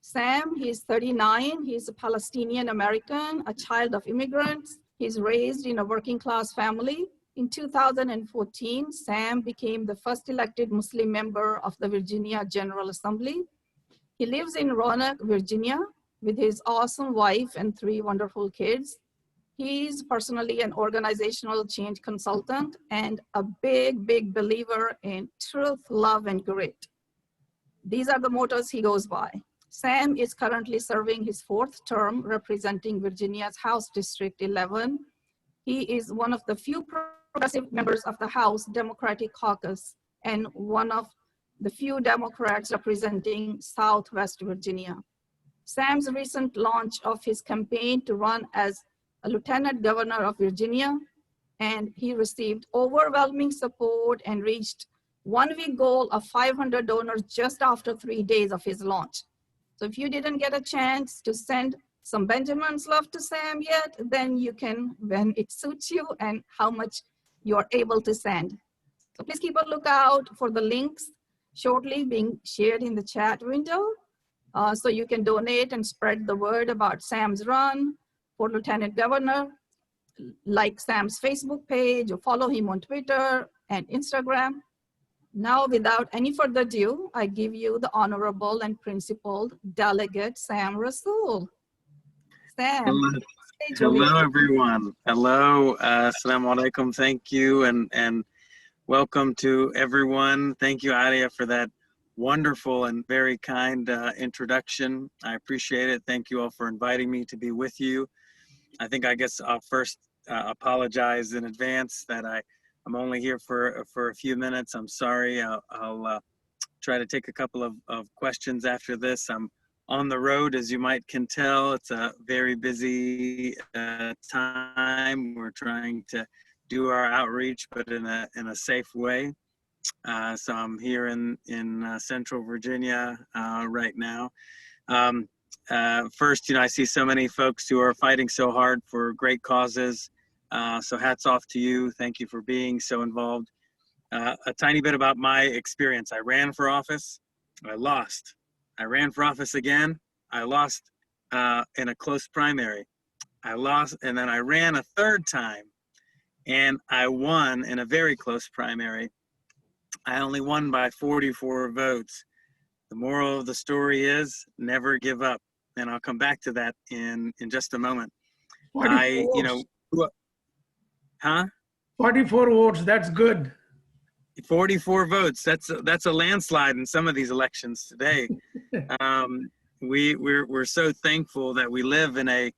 Sam, he's 39. He's a Palestinian American, a child of immigrants. He's raised in a working class family. In 2014, Sam became the first elected Muslim member of the Virginia General Assembly. He lives in Roanoke, Virginia, with his awesome wife and 3 wonderful kids. He's personally an organizational change consultant and a big, big believer in truth, love, and grit. These are the mottos he goes by. Sam is currently serving his 4th term representing Virginia's House District 11. He is one of the few progressive members of the House Democratic Caucus and one of the few Democrats representing Southwest Virginia. Sam's recent launch of his campaign to run as a Lieutenant Governor of Virginia, and he received overwhelming support and reached 1-week goal of 500 donors just after 3 days of his launch. So if you didn't get a chance to send some Benjamin's love to Sam yet, then you can when it suits you and how much you're able to send. So please keep a lookout for the links shortly being shared in the chat window. So you can donate and spread the word about Sam's run for Lieutenant Governor, like Sam's Facebook page or follow him on Twitter and Instagram. Now, without any further ado, I give you the Honorable and Principled Delegate, Sam Rasoul. Sam. Hello, everyone. Hello, assalamu alaikum. Thank you, and welcome to everyone. Thank you, Aliyah, for that wonderful and very kind introduction. I appreciate it. Thank you all for inviting me to be with you. I think I guess I'll first apologize in advance that I'm only here for a few minutes. I'm sorry. I'll try to take a couple of questions after this. I'm on the road, as you might can tell. It's a very busy time. We're trying to do our outreach, but in a safe way. So I'm here in Central Virginia right now. First, I see so many folks who are fighting so hard for great causes. So hats off to you. Thank you for being so involved. A tiny bit about my experience. I ran for office. I lost. I ran for office again. I lost in a close primary. I lost, and then I ran a 3rd time, and I won in a very close primary. I only won by 44 votes. The moral of the story is never give up. And I'll come back to that in just a moment. 44 votes, that's good. 44 votes, that's a landslide in some of these elections today. We're so thankful that we live in an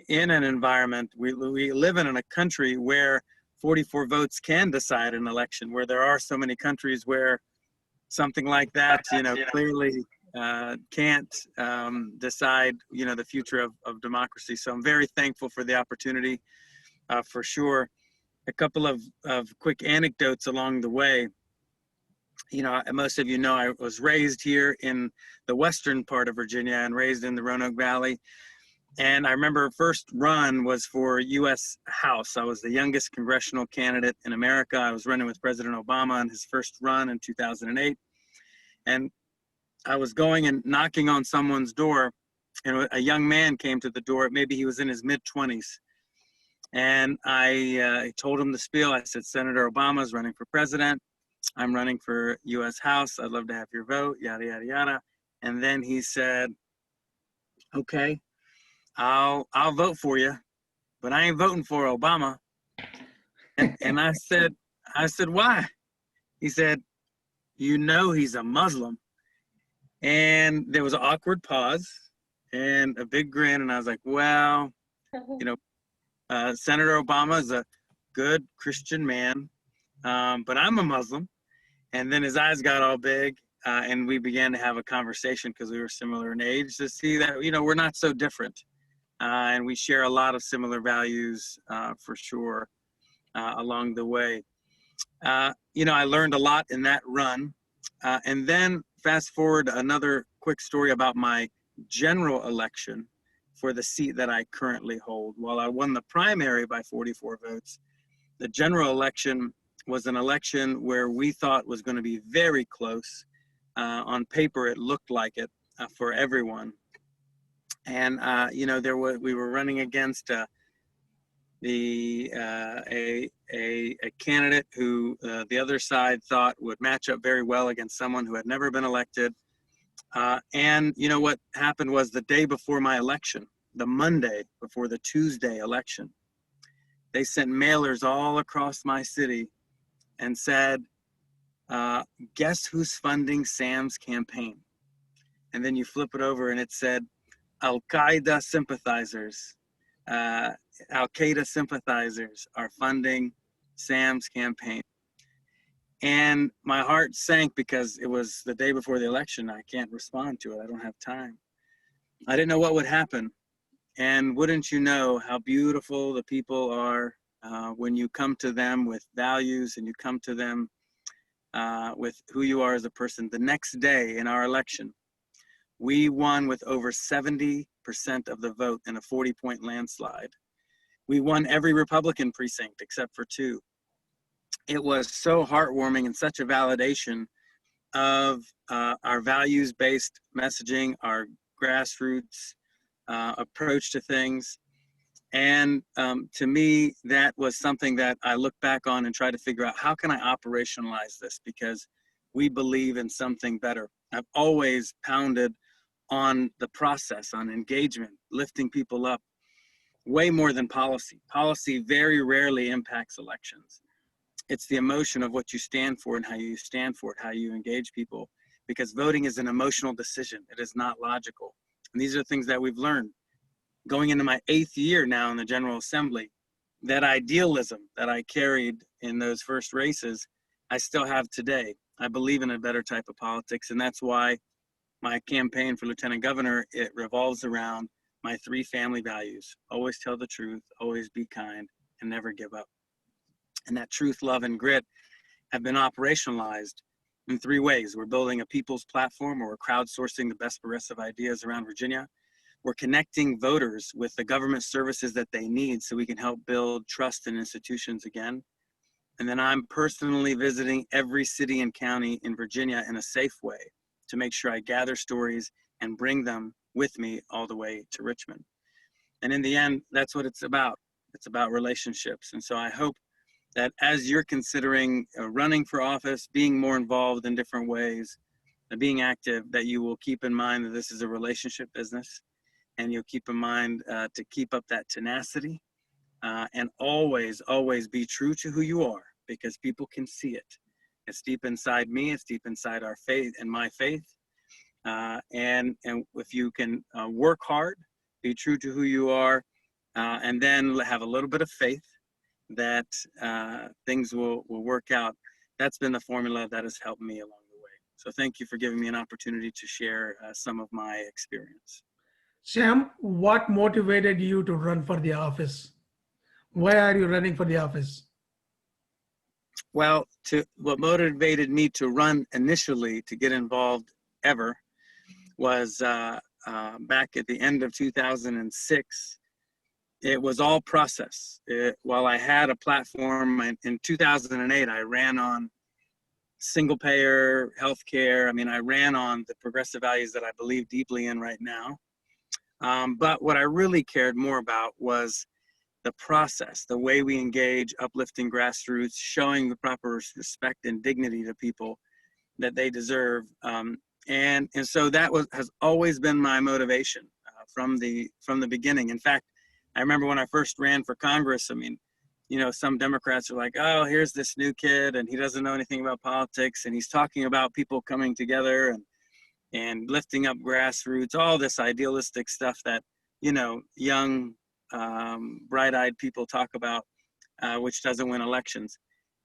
environment, we live in a country where 44 votes can decide an election, where there are so many countries where something like that, clearly can't decide, the future of democracy. So I'm very thankful for the opportunity, for sure. A couple of quick anecdotes along the way. Most of you know I was raised here in the western part of Virginia and raised in the Roanoke Valley. And I remember first run was for U.S. House. I was the youngest congressional candidate in America. I was running with President Obama on his first run in 2008. And I was going and knocking on someone's door, and a young man came to the door. Maybe he was in his mid-20s. And I told him the spiel. I said, Senator Obama's running for president. I'm running for U.S. House. I'd love to have your vote, yada, yada, yada. And then he said, okay, I'll vote for you, but I ain't voting for Obama. And I said, why? He said, he's a Muslim. And there was an awkward pause and a big grin. And I was like, well, Senator Obama is a good Christian man, but I'm a Muslim. And then his eyes got all big, and we began to have a conversation because we were similar in age to see that, we're not so different. And we share a lot of similar values for sure along the way. I learned a lot in that run. And then fast forward another quick story about my general election for the seat that I currently hold. While I won the primary by 44 votes, the general election was an election where we thought was going to be very close. On paper, it looked like it for everyone. And you know, we were running against a candidate who the other side thought would match up very well against someone who had never been elected. And you know what happened was the day before my election, the Monday before the Tuesday election, they sent mailers all across my city and said, guess who's funding Sam's campaign? And then you flip it over and it said, Al-Qaeda sympathizers, Al-Qaeda sympathizers are funding Sam's campaign. And my heart sank because it was the day before the election. I can't respond to it. I don't have time. I didn't know what would happen. And wouldn't you know how beautiful the people are when you come to them with values and you come to them with who you are as a person. The next day in our election, we won with over 70% of the vote in a 40-point landslide. We won every Republican precinct except for 2. It was so heartwarming and such a validation of our values-based messaging, our grassroots approach to things. And to me, that was something that I look back on and try to figure out, how can I operationalize this? Because we believe in something better. I've always pounded on the process, on engagement, lifting people up, way more than policy. Policy very rarely impacts elections. It's the emotion of what you stand for and how you stand for it, how you engage people, because voting is an emotional decision. It is not logical. And these are things that we've learned. Going into my 8th year now in the General Assembly, that idealism that I carried in those first races, I still have today. I believe in a better type of politics, and that's why my campaign for Lieutenant Governor, it revolves around my 3 family values: always tell the truth, always be kind, and never give up. And that truth, love, and grit have been operationalized in 3 ways. We're building a people's platform where we're crowdsourcing the best progressive ideas around Virginia. We're connecting voters with the government services that they need so we can help build trust in institutions again. And then I'm personally visiting every city and county in Virginia in a safe way to make sure I gather stories and bring them with me all the way to Richmond. And in the end, that's what it's about. It's about relationships. And so I hope that as you're considering running for office, being more involved in different ways, being active, that you will keep in mind that this is a relationship business, and you'll keep in mind to keep up that tenacity and always, always be true to who you are, because people can see it. It's deep inside me, it's deep inside our faith and my faith. And if you can work hard, be true to who you are, and then have a little bit of faith that things will work out. That's been the formula that has helped me along the way. So thank you for giving me an opportunity to share some of my experience. Sam, what motivated you to run for the office? Why are you running for the office? Well, what motivated me to run initially, to get involved ever, was back at the end of 2006. It was all process. While I had a platform in 2008, I ran on single payer healthcare. I mean, I ran on the progressive values that I believe deeply in right now. But what I really cared more about was the process, the way we engage, uplifting grassroots, showing the proper respect and dignity to people that they deserve. And so that has always been my motivation from the beginning. In fact, I remember when I first ran for Congress, I mean, you know, some Democrats are like, oh, here's this new kid and he doesn't know anything about politics, and he's talking about people coming together and lifting up grassroots, all this idealistic stuff that, you know, young, bright-eyed people talk about, which doesn't win elections.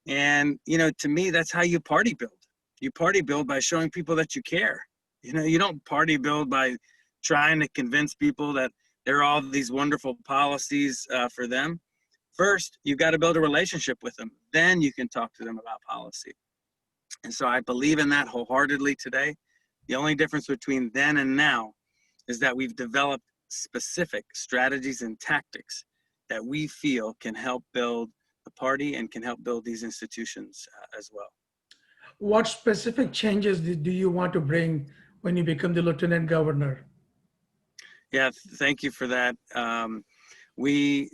And, you know, to me, that's how you party build. You party build by showing people that you care. You know, you don't party build by trying to convince people that there are all these wonderful policies for them. First, you've got to build a relationship with them. Then you can talk to them about policy. And so I believe in that wholeheartedly today. The only difference between then and now is that we've developed specific strategies and tactics that we feel can help build the party and can help build these institutions as well. What specific changes do you want to bring when you become the lieutenant governor? Yeah, thank you for that. We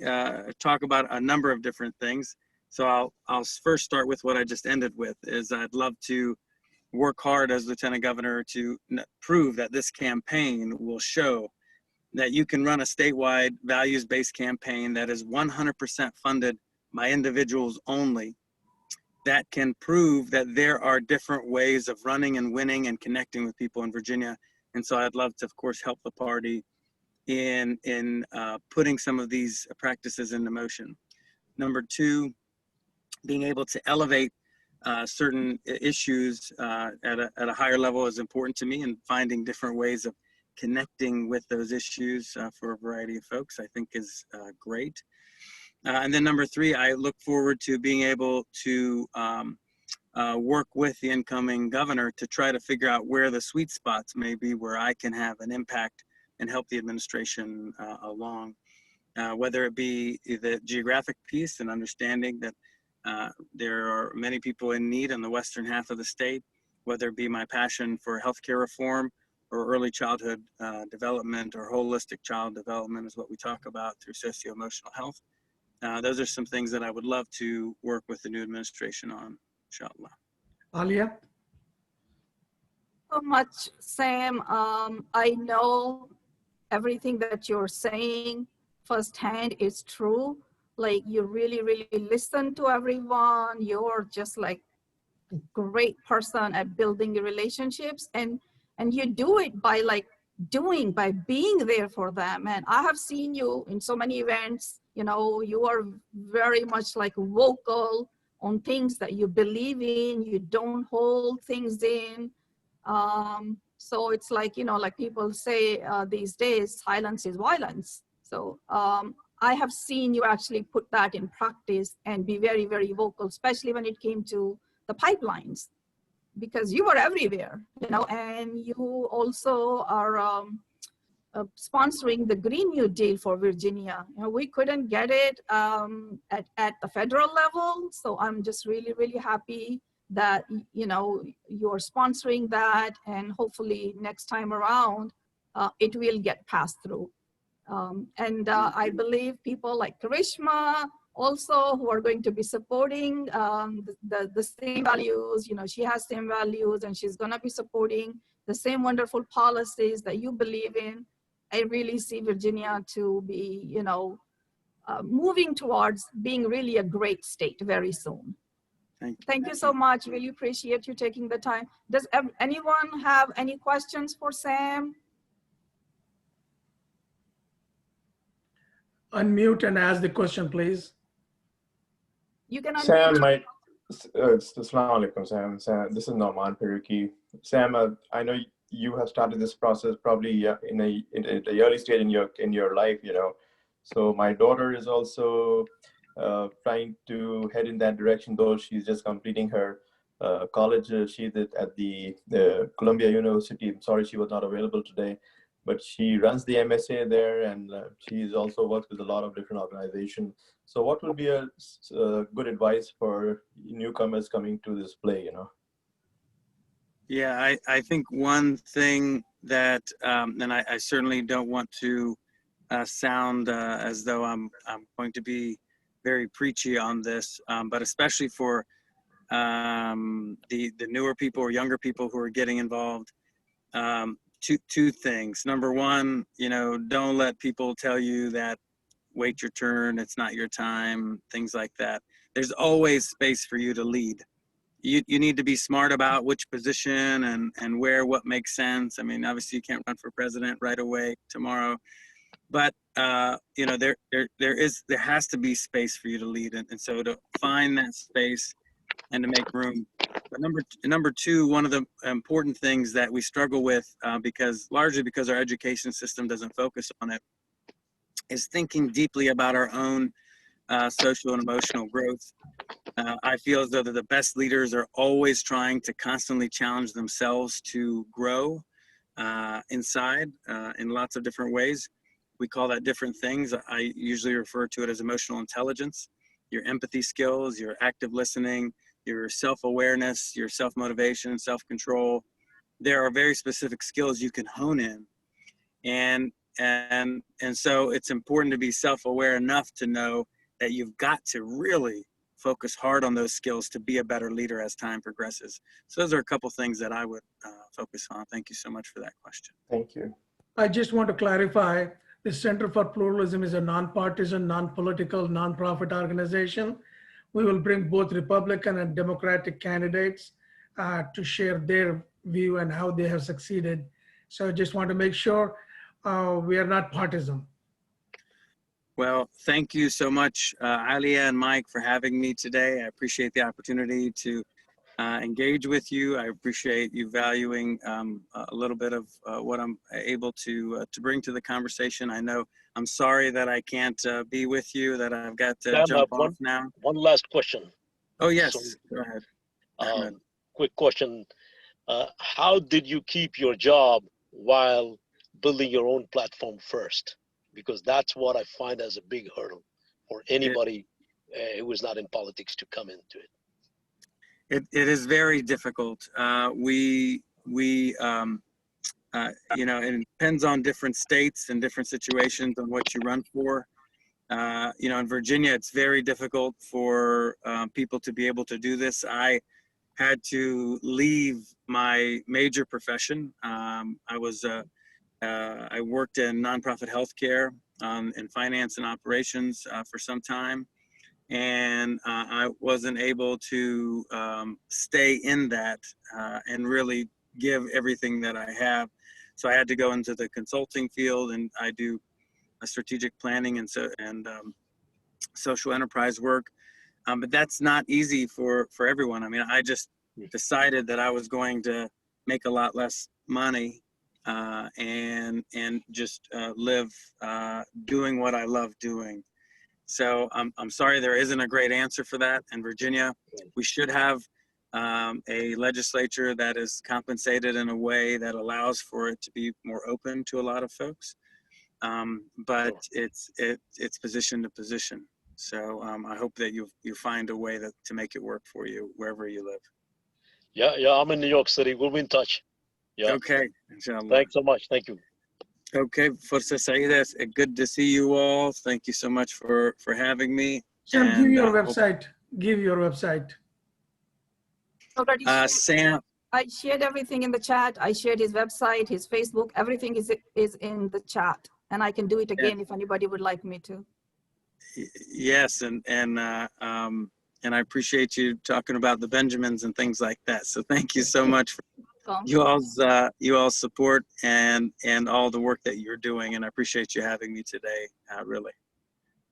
talk about a number of different things. So I'll first start with what I just ended with, is I'd love to work hard as lieutenant governor to prove that this campaign will show that you can run a statewide values-based campaign that is 100% funded by individuals only, that can prove that there are different ways of running and winning and connecting with people in Virginia. And so I'd love to, of course, help the party in putting some of these practices into motion. Number two, being able to elevate certain issues at a higher level is important to me, and finding different ways of connecting with those issues for a variety of folks, I think is great. And then number three, I look forward to being able to work with the incoming governor to try to figure out where the sweet spots may be where I can have an impact and help the administration along, whether it be the geographic piece and understanding that there are many people in need in the western half of the state, whether it be my passion for healthcare reform or early childhood development or holistic child development is what we talk about through socio-emotional health. Those are some things that I would love to work with the new administration on, inshallah. Aliyah? So much, Sam. I know everything that you're saying firsthand is true. Like, you really, really listen to everyone. You're just like a great person at building relationships, and you do it by by being there for them. And I have seen you in so many events. You know, you are very much like vocal on things that you believe in. You don't hold things in. So it's like, you know, like people say these days, silence is violence. So I have seen you actually put that in practice and be very, very vocal, especially when it came to the pipelines, because you were everywhere, you know, and you also are sponsoring the Green New Deal for Virginia. You know, we couldn't get it at the federal level. So I'm just really, really happy that, you know, you're sponsoring that, and hopefully next time around, it will get passed through. I believe people like Karishma also, who are going to be supporting the same values. You know, she has same values, and she's gonna be supporting the same wonderful policies that you believe in. I really see Virginia to be, you know, moving towards being really a great state very soon. Thank you so much. Really appreciate you taking the time. Does anyone have any questions for Sam? Unmute and ask the question, please. You can unmute. Sam, Assalamu alaikum, Sam. This is Norman Peruki. Sam, I know you have started this process probably in the early stage in your life, you know. So my daughter is also trying to head in that direction, though she's just completing her college. She did at the Columbia University. I'm sorry she was not available today, but she runs the MSA there, and she's also worked with a lot of different organizations. So what would be a good advice for newcomers coming to this play, you know? Yeah, I think one thing that, and I certainly don't want to sound as though I'm going to be very preachy on this, but especially for the newer people or younger people who are getting involved, two things. Number one, you know, don't let people tell you that wait your turn, it's not your time, things like that. There's always space for you to lead. You need to be smart about which position and where, what makes sense. I mean, obviously you can't run for president right away tomorrow, but you know, there has to be space for you to lead, and so to find that space and to make room. But number two, one of the important things that we struggle with, largely because our education system doesn't focus on it, is thinking deeply about our own social and emotional growth. I feel as though that the best leaders are always trying to constantly challenge themselves to grow inside in lots of different ways. We call that different things. I usually refer to it as emotional intelligence, your empathy skills, your active listening, your self-awareness, your self-motivation, self-control. There are very specific skills you can hone in. And so it's important to be self-aware enough to know that you've got to really focus hard on those skills to be a better leader as time progresses. So those are a couple things that I would focus on. Thank you so much for that question. Thank you. I just want to clarify, the Center for Pluralism is a nonpartisan, non-political, non-profit organization. We will bring both Republican and Democratic candidates to share their view and how they have succeeded. So I just want to make sure we are not partisan. Well, thank you so much, Aliyah and Mike, for having me today. I appreciate the opportunity to engage with you. I appreciate you valuing a little bit of what I'm able to bring to the conversation. I know I'm sorry that I can't be with you, that I've got to jump off now. One last question. Oh, yes, So, go ahead. Quick question. How did you keep your job while building your own platform first? Because that's what I find as a big hurdle for anybody who is not in politics to come into it. It is very difficult. You know, it depends on different states and different situations on what you run for. You know, in Virginia, it's very difficult for people to be able to do this. I had to leave my major profession. I worked in nonprofit healthcare in finance and operations for some time, and I wasn't able to stay in that and really give everything that I have. So I had to go into the consulting field, and I do strategic planning and social enterprise work. But that's not easy for everyone. I mean, I just decided that I was going to make a lot less money and just live doing what I love doing. So I'm sorry there isn't a great answer for that in Virginia. We should have a legislature that is compensated in a way that allows for it to be more open to a lot of folks. But it's position to position. So I hope that you find a way to make it work for you wherever you live. Yeah, I'm in New York City. We'll be in touch. Yeah. Okay, inshallah. Thanks so much. Thank you. Okay, Fursa Saeeda, good to see you all. Thank you so much for having me. Sam, And, give your website. Give your website. Sam. I shared everything in the chat. I shared his website, his Facebook, everything is in the chat. And I can do it again if anybody would like me to. Yes, and I appreciate you talking about the Benjamins and things like that. So thank you so much for you all's support and all the work that you're doing. And I appreciate you having me today, really.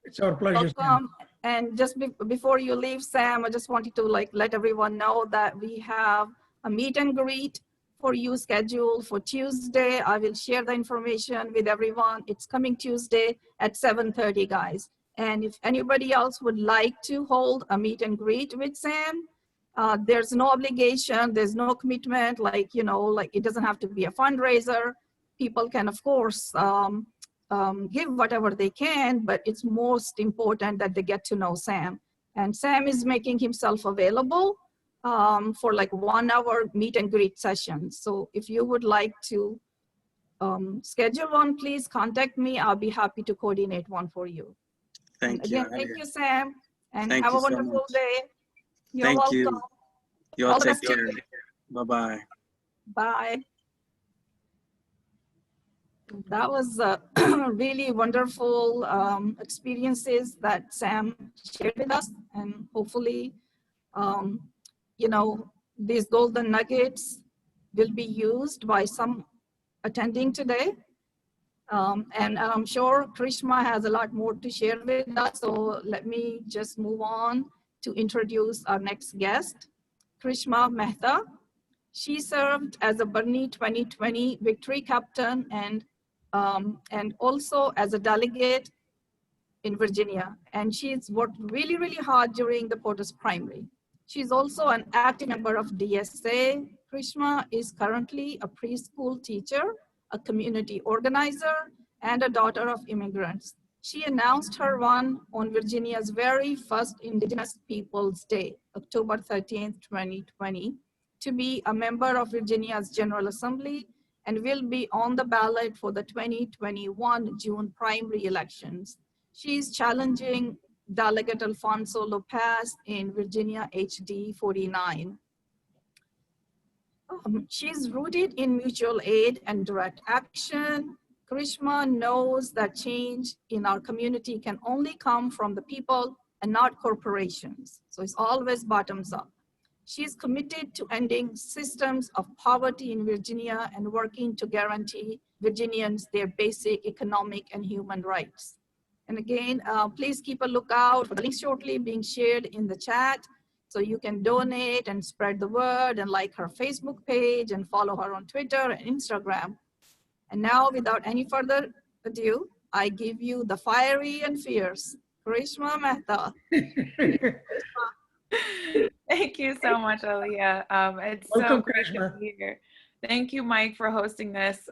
It's our pleasure. Welcome. And just before you leave, Sam, I just wanted to let everyone know that we have a meet and greet for you scheduled for Tuesday. I will share the information with everyone. It's coming Tuesday at 7:30, guys. And if anybody else would like to hold a meet and greet with Sam, there's no obligation, there's no commitment, it doesn't have to be a fundraiser. People can, of course, give whatever they can, but it's most important that they get to know Sam. And Sam is making himself available for 1 hour meet and greet sessions. So if you would like to schedule one, please contact me. I'll be happy to coordinate one for you. Thank you. Again, thank you, Sam, and Thank have you a wonderful day. You're Thank welcome. you. You all take care. You. Bye-bye. Bye. That was really wonderful experiences that Sam shared with us, and hopefully, these golden nuggets will be used by some attending today. And I'm sure Karishma has a lot more to share with us. So let me just move on to introduce our next guest, Karishma Mehta. She served as a Barney 2020 victory captain and also as a delegate in Virginia. And she's worked really, really hard during the POTUS primary. She's also an active member of DSA. Karishma is currently a preschool teacher, a community organizer, and a daughter of immigrants. She announced her run on Virginia's very first Indigenous Peoples Day, October 13th, 2020, to be a member of Virginia's General Assembly and will be on the ballot for the 2021 June primary elections. She is challenging Delegate Alfonso Lopez in Virginia HD 49. She's rooted in mutual aid and direct action. Karishma knows that change in our community can only come from the people and not corporations. So it's always bottoms up. She is committed to ending systems of poverty in Virginia and working to guarantee Virginians their basic economic and human rights. And again, please keep a lookout for the links shortly being shared in the chat. So you can donate and spread the word and like her Facebook page and follow her on Twitter and Instagram. And now, without any further ado, I give you the fiery and fierce Karishma Mehta. Thank you so much, Aliyah. It's Welcome, so great Karishma. to be here. Thank you, Mike, for hosting this.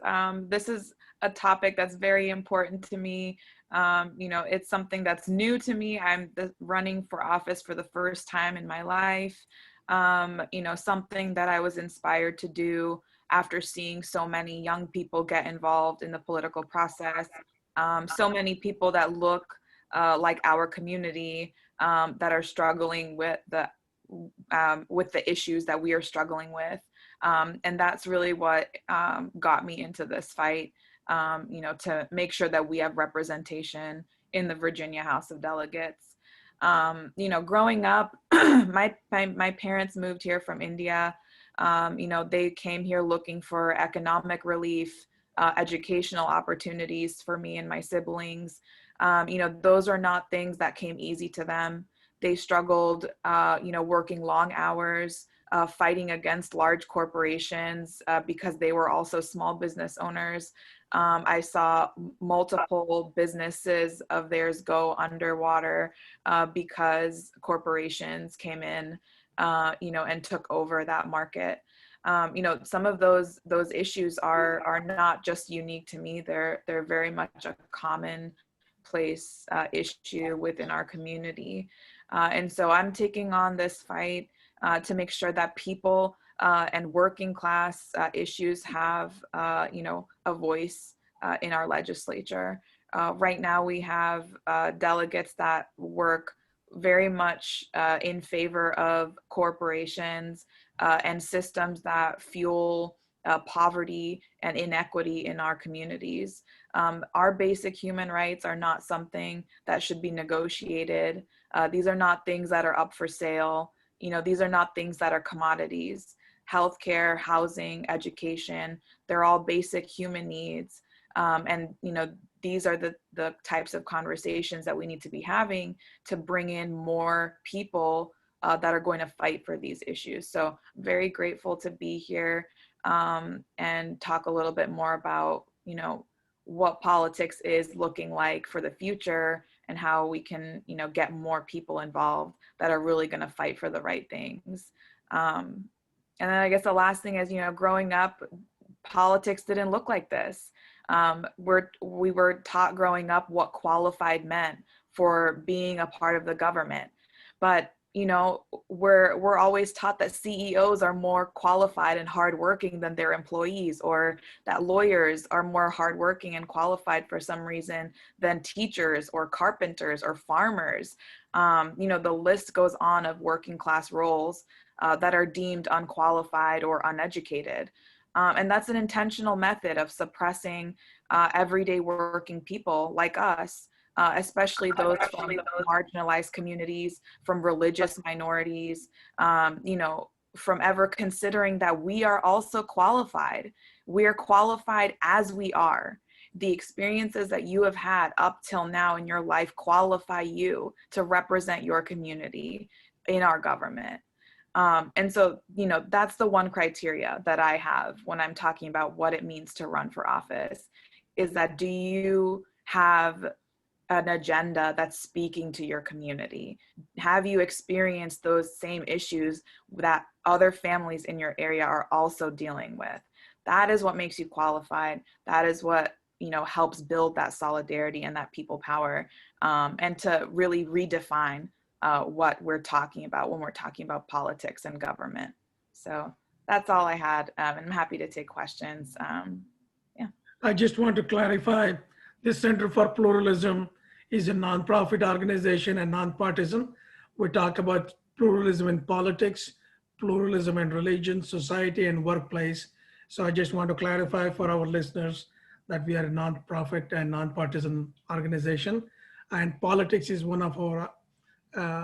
This is a topic that's very important to me. It's something that's new to me. I'm running for office for the first time in my life. Something that I was inspired to do after seeing so many young people get involved in the political process. So many people that look like our community that are struggling with the issues that we are struggling with. And that's really what got me into this fight, to make sure that we have representation in the Virginia House of Delegates. Growing up, my parents moved here from India. They came here looking for economic relief, educational opportunities for me and my siblings. Those are not things that came easy to them. They struggled, working long hours, fighting against large corporations because they were also small business owners. I saw multiple businesses of theirs go underwater because corporations came in, and took over that market. Some of those issues are not just unique to me. They're very much a commonplace issue within our community. And so I'm taking on this fight to make sure that people and working class issues have, a voice in our legislature. Right now we have delegates that work very much in favor of corporations and systems that fuel poverty and inequity in our communities. Our basic human rights are not something that should be negotiated. These are not things that are up for sale. These are not things that are commodities. Healthcare, housing, education, they're all basic human needs. And these are the types of conversations that we need to be having to bring in more people that are going to fight for these issues. So very grateful to be here and talk a little bit more about, what politics is looking like for the future and how we can, get more people involved that are really going to fight for the right things. And then I guess the last thing is, growing up, politics didn't look like this. We were taught growing up what qualified meant for being a part of the government. But, we're always taught that CEOs are more qualified and hardworking than their employees, or that lawyers are more hardworking and qualified for some reason than teachers or carpenters or farmers. The list goes on of working class roles that are deemed unqualified or uneducated. And that's an intentional method of suppressing everyday working people like us, especially those from marginalized communities, from religious minorities, from ever considering that we are also qualified. We are qualified as we are. The experiences that you have had up till now in your life qualify you to represent your community in our government. And so, that's the one criteria that I have when I'm talking about what it means to run for office, is that do you have an agenda that's speaking to your community? Have you experienced those same issues that other families in your area are also dealing with? That is what makes you qualified. That is what helps build that solidarity and that people power, and to really redefine what we're talking about when we're talking about politics and government. So that's all I had, and I'm happy to take questions. Yeah. I just want to clarify, the Center for Pluralism is a nonprofit organization and nonpartisan. We talk about pluralism in politics, pluralism in religion, society, and workplace. So I just want to clarify for our listeners that we are a nonprofit and nonpartisan organization, and politics is one of our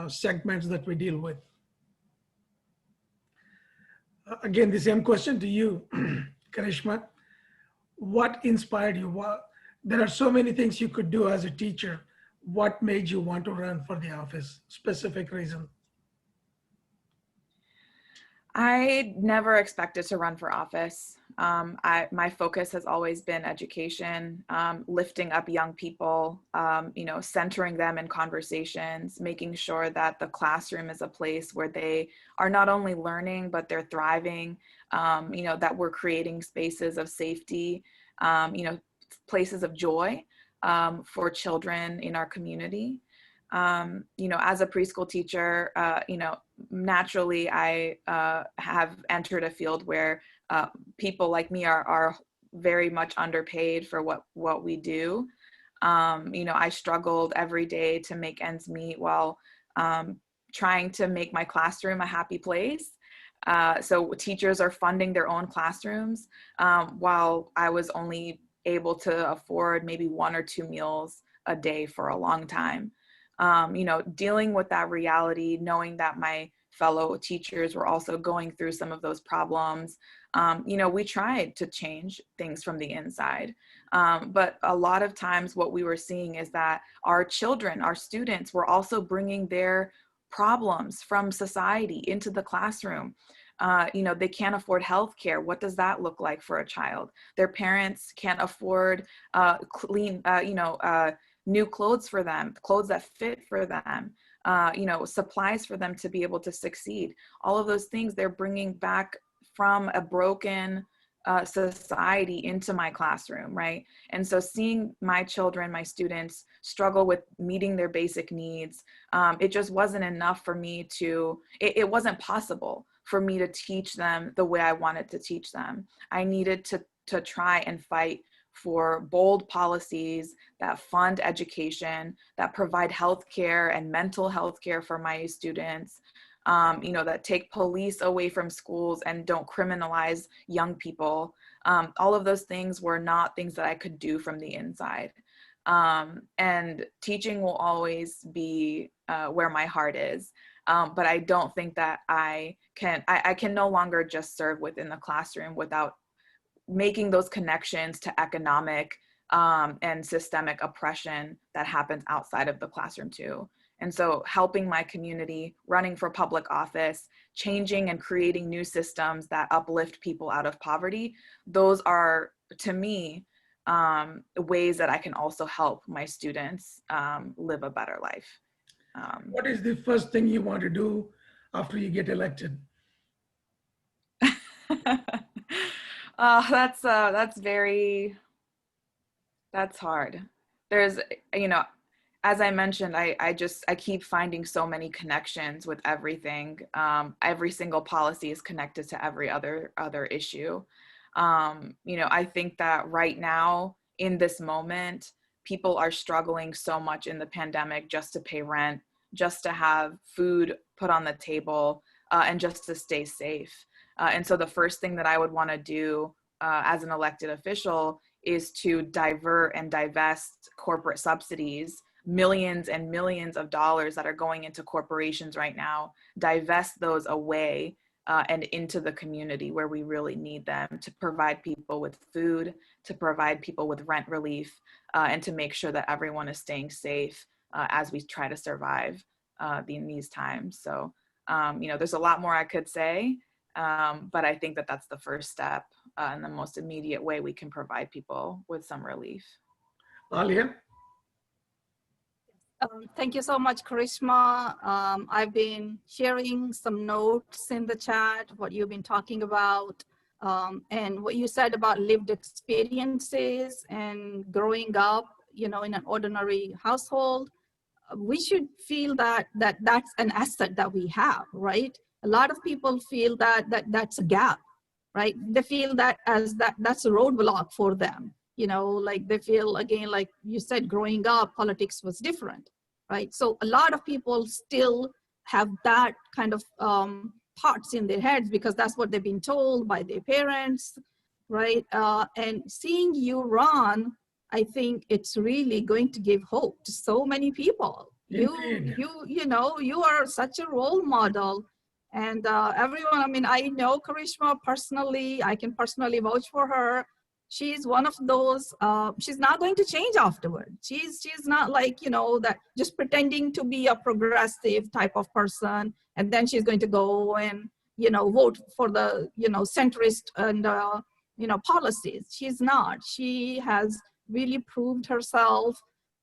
segments that we deal with. Again, the same question to you, Karishma. What inspired you? There are so many things you could do as a teacher. What made you want to run for the office? Specific reason? I never expected to run for office. My focus has always been education, lifting up young people, centering them in conversations, making sure that the classroom is a place where they are not only learning, but they're thriving, that we're creating spaces of safety, places of joy for children in our community. As a preschool teacher, naturally I have entered a field where people like me are very much underpaid for what we do. I struggled every day to make ends meet while trying to make my classroom a happy place. So teachers are funding their own classrooms while I was only able to afford maybe 1 or 2 meals a day for a long time. Dealing with that reality, knowing that my fellow teachers were also going through some of those problems. We tried to change things from the inside. But a lot of times what we were seeing is that our children, our students were also bringing their problems from society into the classroom. They can't afford healthcare. What does that look like for a child? Their parents can't afford clean, new clothes for them, clothes that fit for them, supplies for them to be able to succeed. All of those things they're bringing back from a broken society into my classroom, right? And so seeing my children, my students struggle with meeting their basic needs, it just wasn't enough for me to, it wasn't possible for me to teach them the way I wanted to teach them. I needed to try and fight for bold policies that fund education, that provide healthcare and mental health care for my students, that take police away from schools and don't criminalize young people. All of those things were not things that I could do from the inside. And teaching will always be where my heart is. But I don't think that I can no longer just serve within the classroom without making those connections to economic and systemic oppression that happens outside of the classroom too. And so helping my community, running for public office, changing and creating new systems that uplift people out of poverty, those are, to me, ways that I can also help my students live a better life. What is the first thing you want to do after you get elected? That's hard. There's, as I mentioned, I keep finding so many connections with everything. Every single policy is connected to every other issue. I think that right now in this moment, people are struggling so much in the pandemic just to pay rent, just to have food put on the table, and just to stay safe. And so the first thing that I would want to do as an elected official is to divert and divest corporate subsidies, millions and millions of dollars that are going into corporations right now, divest those away and into the community where we really need them, to provide people with food, to provide people with rent relief, and to make sure that everyone is staying safe as we try to survive in these times. So, there's a lot more I could say, but I think that that's the first step and the most immediate way we can provide people with some relief. Aliyah? Thank you so much, Karishma. I've been sharing some notes in the chat, what you've been talking about. And what you said about lived experiences and growing up, you know, in an ordinary household, we should feel that that's an asset that we have, right? A lot of people feel that that's a gap, right? They feel that as that's a roadblock for them. You know, like they feel, again, like you said, growing up, politics was different, right? So a lot of people still have that kind of thoughts in their heads because that's what they've been told by their parents, right? And seeing you run, I think it's really going to give hope to so many people. You know, you are such a role model. And everyone, I mean, I know Karishma personally. I can personally vouch for her. She's one of those, she's not going to change afterward. She's not like, you know, that just pretending to be a progressive type of person. And then she's going to go and, you know, vote for the, you know, centrist and, you know, policies. She's not. She has really proved herself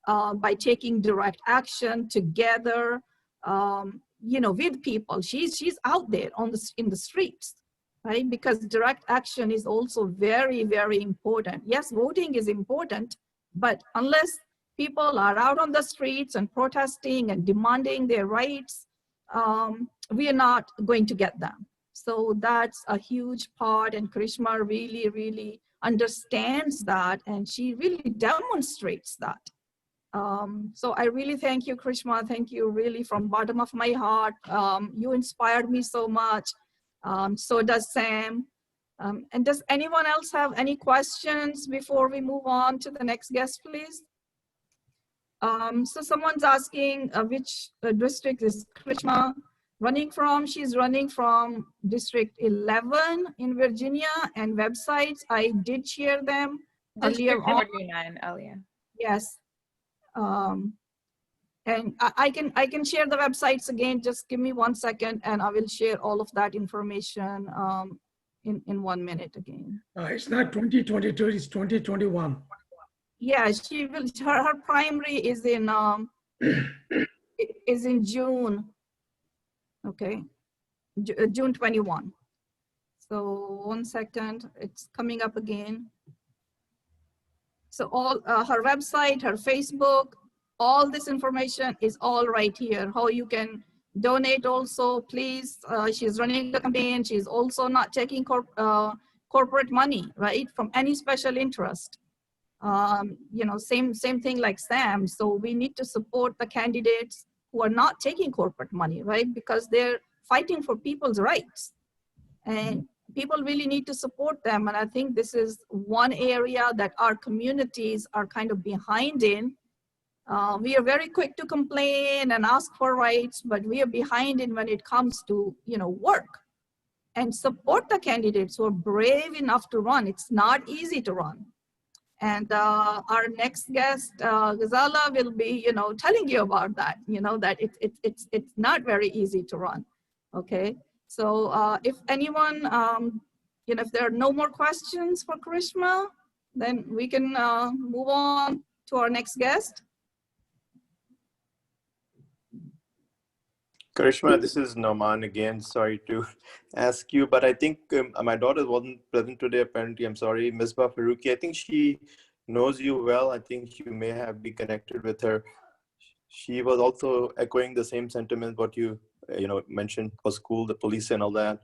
by taking direct action together, you know, with people. She's out there in the streets, right? Because direct action is also very, very important. Yes, voting is important, but unless people are out on the streets and protesting and demanding their rights, we are not going to get them. So that's a huge part, and Karishma really, really understands that, and she really demonstrates that. So I really thank you, Karishma. Thank you really from bottom of my heart. You inspired me so much. So does Sam. And does anyone else have any questions before we move on to the next guest, please? So someone's asking which district is Karishma running from? She's running from District 11 in Virginia, and websites, I did share them earlier on. 49, Aliyah. Yes. And I can share the websites again. Just give me 1 second and I will share all of that information in 1 minute again. It's not 2022, it's 2021. Yeah, she will. Her primary is in June. Okay, June 21. So 1 second, it's coming up again. So all her website, her Facebook, all this information is all right here. How you can donate also, please. She's running the campaign. She's also not taking corporate money, right, from any special interest. You know, same thing like Sam. So we need to support the candidates who are not taking corporate money, right? Because they're fighting for people's rights. And people really need to support them. And I think this is one area that our communities are kind of behind in. We are very quick to complain and ask for rights, but we are behind in when it comes to, you know, work. And support the candidates who are brave enough to run. It's not easy to run. And our next guest, Ghazala, will be, you know, telling you about that, you know, that it's not very easy to run, okay? So if anyone, you know, if there are no more questions for Karishma, then we can move on to our next guest. Karishma, this is Nauman again. Sorry to ask you, but I think my daughter wasn't present today, apparently. I'm sorry. Misbah Faruqi, I think she knows you well. I think you may have been connected with her. She was also echoing the same sentiment, what you know, mentioned for school, the police and all that.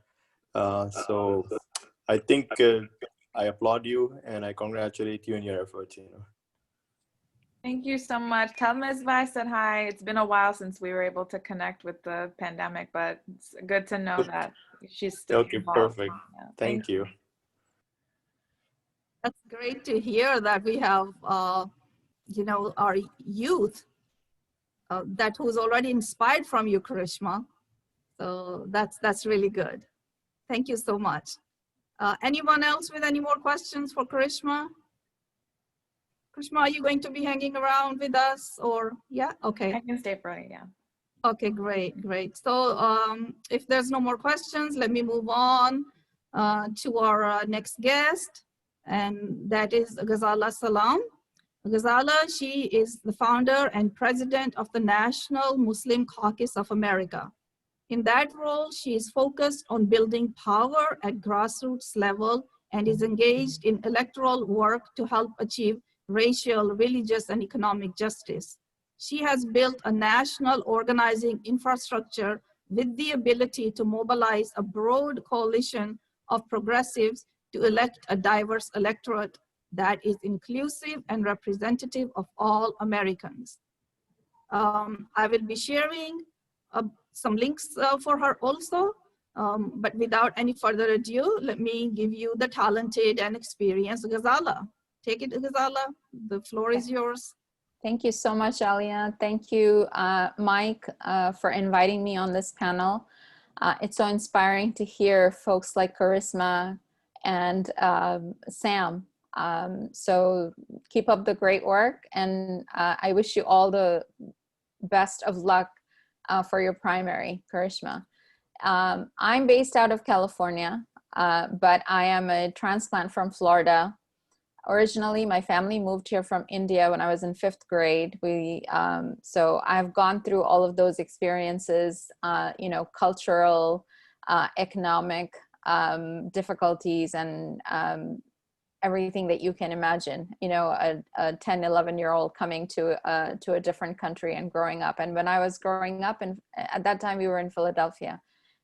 So I think I applaud you and I congratulate you in your efforts, you know. Thank you so much. Tell Misbah I said hi. It's been a while since we were able to connect with the pandemic, but it's good to know that she's still okay, involved. perfect. Yeah, Thank you. That's great to hear that we have, you know, our youth that who's already inspired from you, Karishma. So that's really good. Thank you so much. Anyone else with any more questions for Karishma? Karishma, are you going to be hanging around with us or, yeah, okay. I can stay for it, yeah. Okay, great, great. So if there's no more questions, let me move on to our next guest, and that is Ghazala Salam. Ghazala, she is the founder and president of the National Muslim Caucus of America. In that role, she is focused on building power at grassroots level and is engaged in electoral work to help achieve racial, religious, and economic justice. She has built a national organizing infrastructure with the ability to mobilize a broad coalition of progressives to elect a diverse electorate that is inclusive and representative of all Americans. I will be sharing some links for her also, but without any further ado, let me give you the talented and experienced Ghazala. Take it, Ghazala, the floor is yours. Thank you so much, Aliyah. Thank you, Mike, for inviting me on this panel. It's so inspiring to hear folks like Karishma and Sam. So keep up the great work, and I wish you all the best of luck for your primary, Karishma. I'm based out of California, but I am a transplant from Florida. Originally, my family moved here from India when I was in 5th grade. So I've gone through all of those experiences, you know, cultural, economic difficulties, and everything that you can imagine, you know, a 10, 11-year-old coming to a different country and growing up. And when I was growing up, and at that time we were in Philadelphia.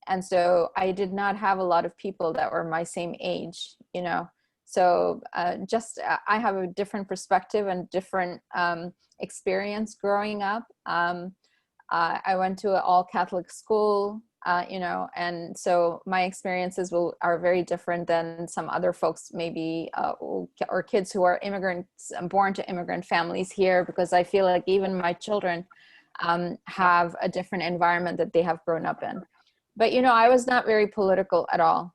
And so I did not have a lot of people that were my same age, you know. So I have a different perspective and different experience growing up. I went to an all Catholic school, you know, and so my experiences are very different than some other folks, maybe, or kids who are immigrants, born to immigrant families here, because I feel like even my children have a different environment that they have grown up in. But, you know, I was not very political at all.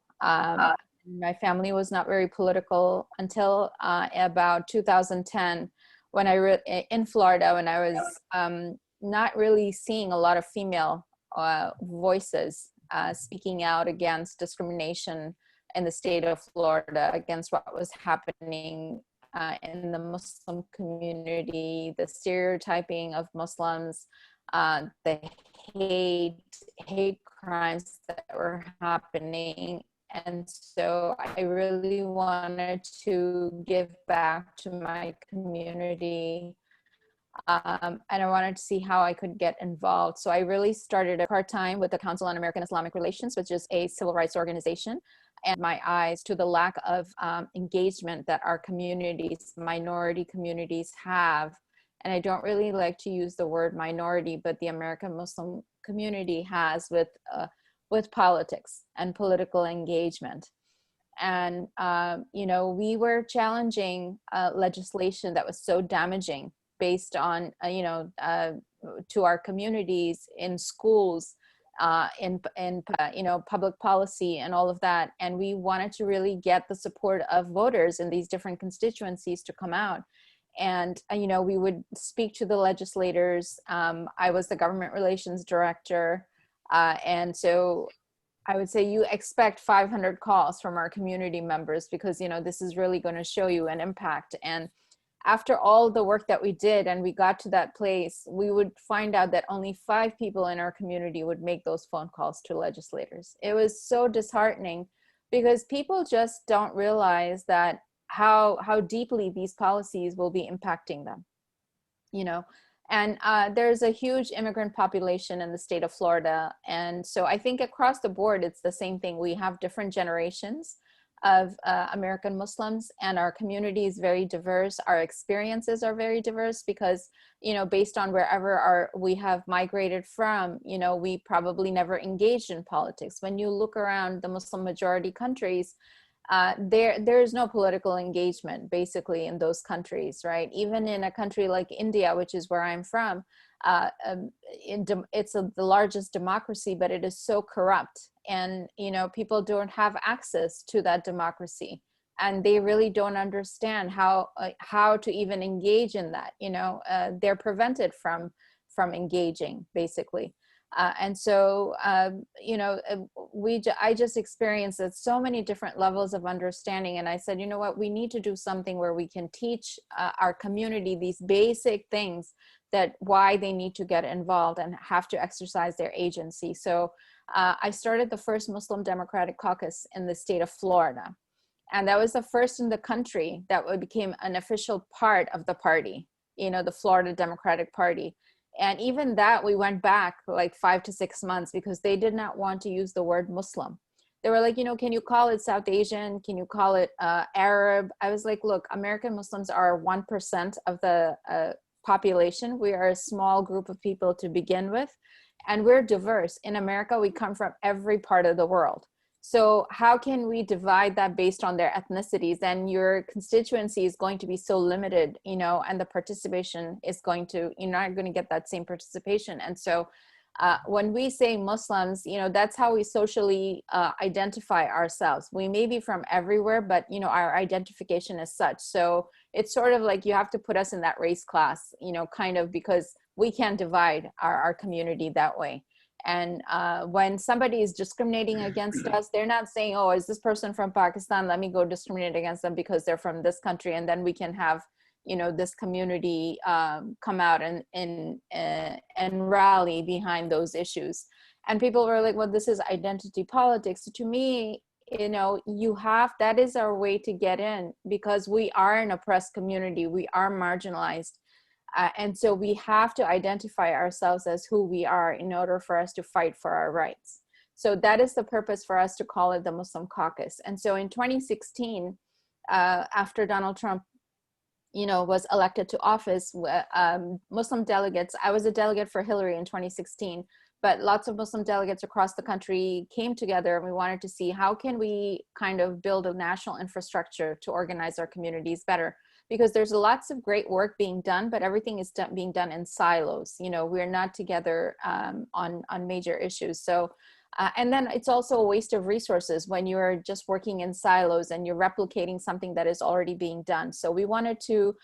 My family was not very political until about 2010, when in Florida, when I was not really seeing a lot of female voices speaking out against discrimination in the state of Florida, against what was happening in the Muslim community, the stereotyping of Muslims, the hate crimes that were happening. And so I really wanted to give back to my community, and I wanted to see how I could get involved. So I really started part-time with the Council on American Islamic Relations, which is a civil rights organization, and my eyes to the lack of engagement that our communities, minority communities, have. And I don't really like to use the word minority, but the American Muslim community has with politics and political engagement. And, you know, we were challenging legislation that was so damaging based on, you know, to our communities in schools, in you know, public policy and all of that. And we wanted to really get the support of voters in these different constituencies to come out. And, you know, we would speak to the legislators. I was the government relations director. And so I would say you expect 500 calls from our community members, because, you know, this is really going to show you an impact. And after all the work that we did and we got to that place, we would find out that only 5 people in our community would make those phone calls to legislators. It was so disheartening, because people just don't realize that how deeply these policies will be impacting them, you know. And there's a huge immigrant population in the state of Florida. And so I think across the board, it's the same thing. We have different generations of American Muslims, and our community is very diverse. Our experiences are very diverse because, you know, based on wherever we have migrated from, you know, we probably never engaged in politics. When you look around the Muslim majority countries, there is no political engagement basically in those countries, right? Even in a country like India, which is where I'm from, it's the largest democracy, but it is so corrupt. And, you know, people don't have access to that democracy, and they really don't understand how to even engage in that. You know, they're prevented from engaging basically. And so, you know, I just experienced at so many different levels of understanding. And I said, you know what, we need to do something where we can teach our community these basic things, that why they need to get involved and have to exercise their agency. So I started the first Muslim Democratic Caucus in the state of Florida. And that was the first in the country that became an official part of the party, you know, the Florida Democratic Party. And even that, we went back like 5 to 6 months because they did not want to use the word Muslim. They were like, you know, can you call it South Asian? Can you call it Arab? I was like, look, American Muslims are 1% of the population. We are a small group of people to begin with, and we're diverse. In America, we come from every part of the world. So how can we divide that based on their ethnicities? And your constituency is going to be so limited, you know, and the participation is going to, you're not going to get that same participation. And so when we say Muslims, you know, that's how we socially identify ourselves. We may be from everywhere, but, you know, our identification is such. So it's sort of like you have to put us in that race class, you know, kind of, because we can't divide our community that way. And when somebody is discriminating against us, they're not saying, oh, is this person from Pakistan? Let me go discriminate against them because they're from this country. And then we can have, you know, this community come out and rally behind those issues. And people were like, well, this is identity politics. So to me, you know, that is our way to get in, because we are an oppressed community. We are marginalized. And so we have to identify ourselves as who we are in order for us to fight for our rights. So that is the purpose for us to call it the Muslim Caucus. And so in 2016, after Donald Trump, you know, was elected to office, Muslim delegates, I was a delegate for Hillary in 2016, but lots of Muslim delegates across the country came together, and we wanted to see how can we kind of build a national infrastructure to organize our communities better. Because there's lots of great work being done, but everything is being done in silos. You know, we're not together on major issues. So, and then it's also a waste of resources when you're just working in silos and you're replicating something that is already being done. So we wanted to,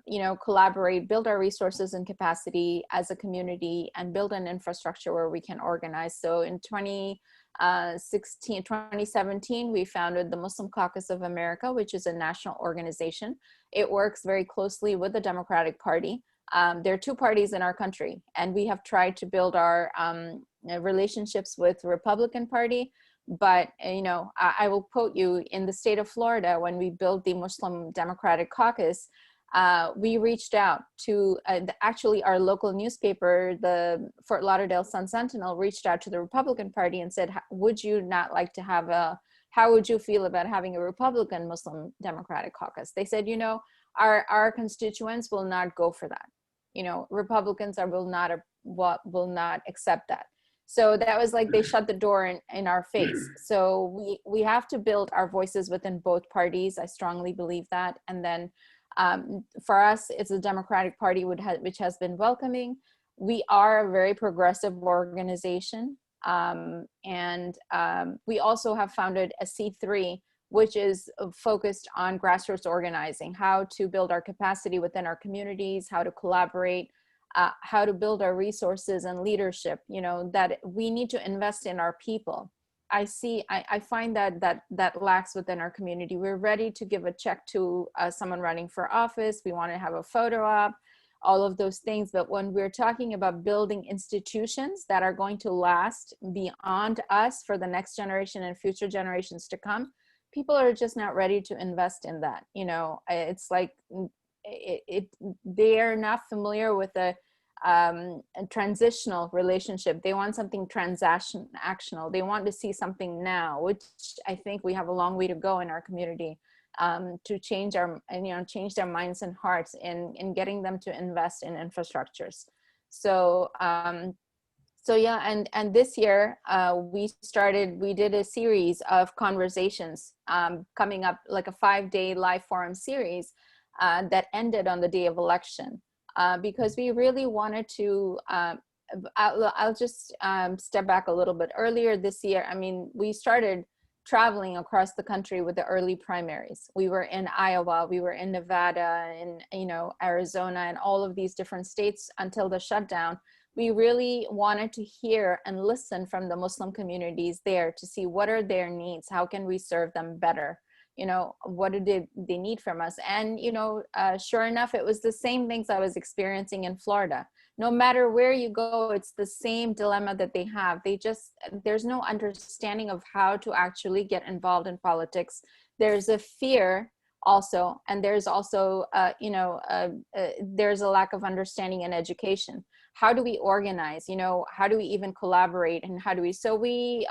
you know, collaborate, build our resources and capacity as a community, and build an infrastructure where we can organize. So in 2017, we founded the Muslim Caucus of America, which is a national organization. It works very closely with the Democratic Party. There are two parties in our country, and we have tried to build our relationships with the Republican Party. But, you know, I will quote you, in the state of Florida, when we built the Muslim Democratic Caucus, we reached out to actually our local newspaper, the Fort Lauderdale Sun-Sentinel, reached out to the Republican Party and said, would you not like to have how would you feel about having a Republican Muslim Democratic Caucus? They said, you know, our constituents will not go for that. You know, Republicans will not accept that. So that was like, they shut the door in our face. So we have to build our voices within both parties. I strongly believe that. And then for us, it's the Democratic Party which has been welcoming. We are a very progressive organization. We also have founded a C3, which is focused on grassroots organizing, how to build our capacity within our communities, how to collaborate, how to build our resources and leadership, you know, that we need to invest in our people. I find that lacks within our community. We're ready to give a check to someone running for office. We want to have a photo op, all of those things. But when we're talking about building institutions that are going to last beyond us for the next generation and future generations to come, people are just not ready to invest in that. You know, it's like they are not familiar with a transitional relationship. They want something transactional. They want to see something now, which I think we have a long way to go in our community to change change their minds and hearts in getting them to invest in infrastructures. So yeah, and this year we did a series of conversations coming up, like a 5-day live forum series that ended on the day of election, because we really wanted to, I'll just step back a little bit. Earlier this year, I mean, we started traveling across the country with the early primaries. We were in Iowa, we were in Nevada, and, you know, Arizona, and all of these different states until the shutdown. We really wanted to hear and listen from the Muslim communities there to see what are their needs, how can we serve them better. you know, what do they need from us? And, you know, sure enough, it was the same things I was experiencing in Florida. No matter where you go, it's the same dilemma that they have. There's no understanding of how to actually get involved in politics. There's a fear also, and there's also, there's a lack of understanding in education. How do we organize? You know, how do we even collaborate? And how do we, so we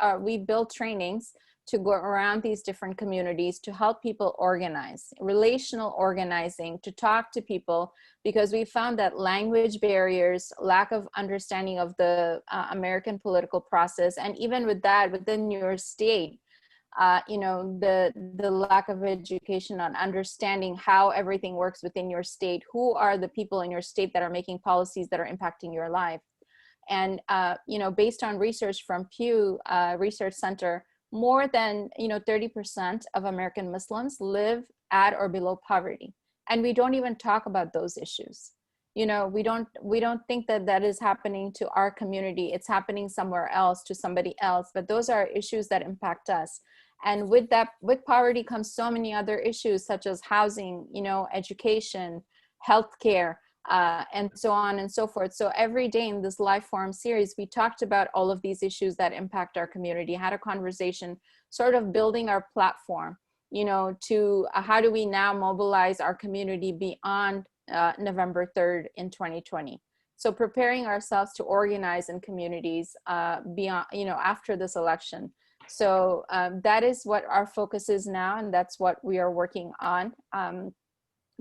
build trainings to go around these different communities to help people organize, relational organizing, to talk to people, because we found that language barriers, lack of understanding of the American political process, and even with that, within your state, you know, the lack of education on understanding how everything works within your state, who are the people in your state that are making policies that are impacting your life. And, you know, based on research from Pew Research Center, more than, you know, 30% of American Muslims live at or below poverty. And we don't even talk about those issues. You know, we don't think that that is happening to our community. It's happening somewhere else to somebody else, but those are issues that impact us. And with poverty comes so many other issues, such as housing, you know, education, healthcare, and so on and so forth. So every day in this live forum series, we talked about all of these issues that impact our community, had a conversation, sort of building our platform, you know, to how do we now mobilize our community beyond November 3rd in 2020. So preparing ourselves to organize in communities beyond, you know, after this election. So that is what our focus is now, and that's what we are working on.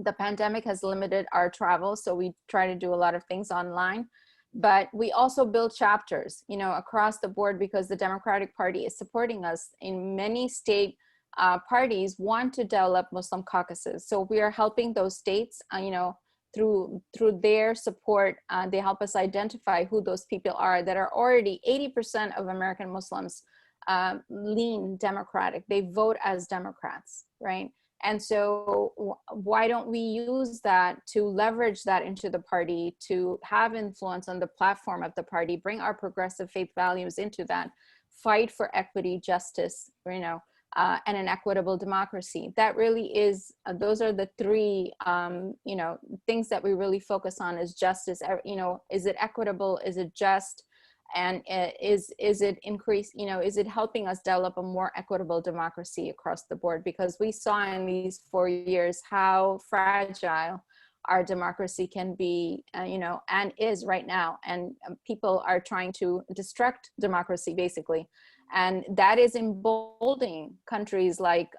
The pandemic has limited our travel, so we try to do a lot of things online, but we also build chapters, you know, across the board, because the Democratic Party is supporting us. In many state parties want to develop Muslim caucuses. So we are helping those states, you know, through their support. They help us identify who those people are that are already 80% of American Muslims lean Democratic. They vote as Democrats, right? And so why don't we use that to leverage that into the party, to have influence on the platform of the party, bring our progressive faith values into that, fight for equity, justice, you know, and an equitable democracy. That really is, those are the three, you know, things that we really focus on: is justice, you know, is it equitable, is it just, and is it increase, you know, is it helping us develop a more equitable democracy across the board? Because we saw in these 4 years how fragile our democracy can be, you know, and is right now. And people are trying to destruct democracy, basically. And that is emboldening countries like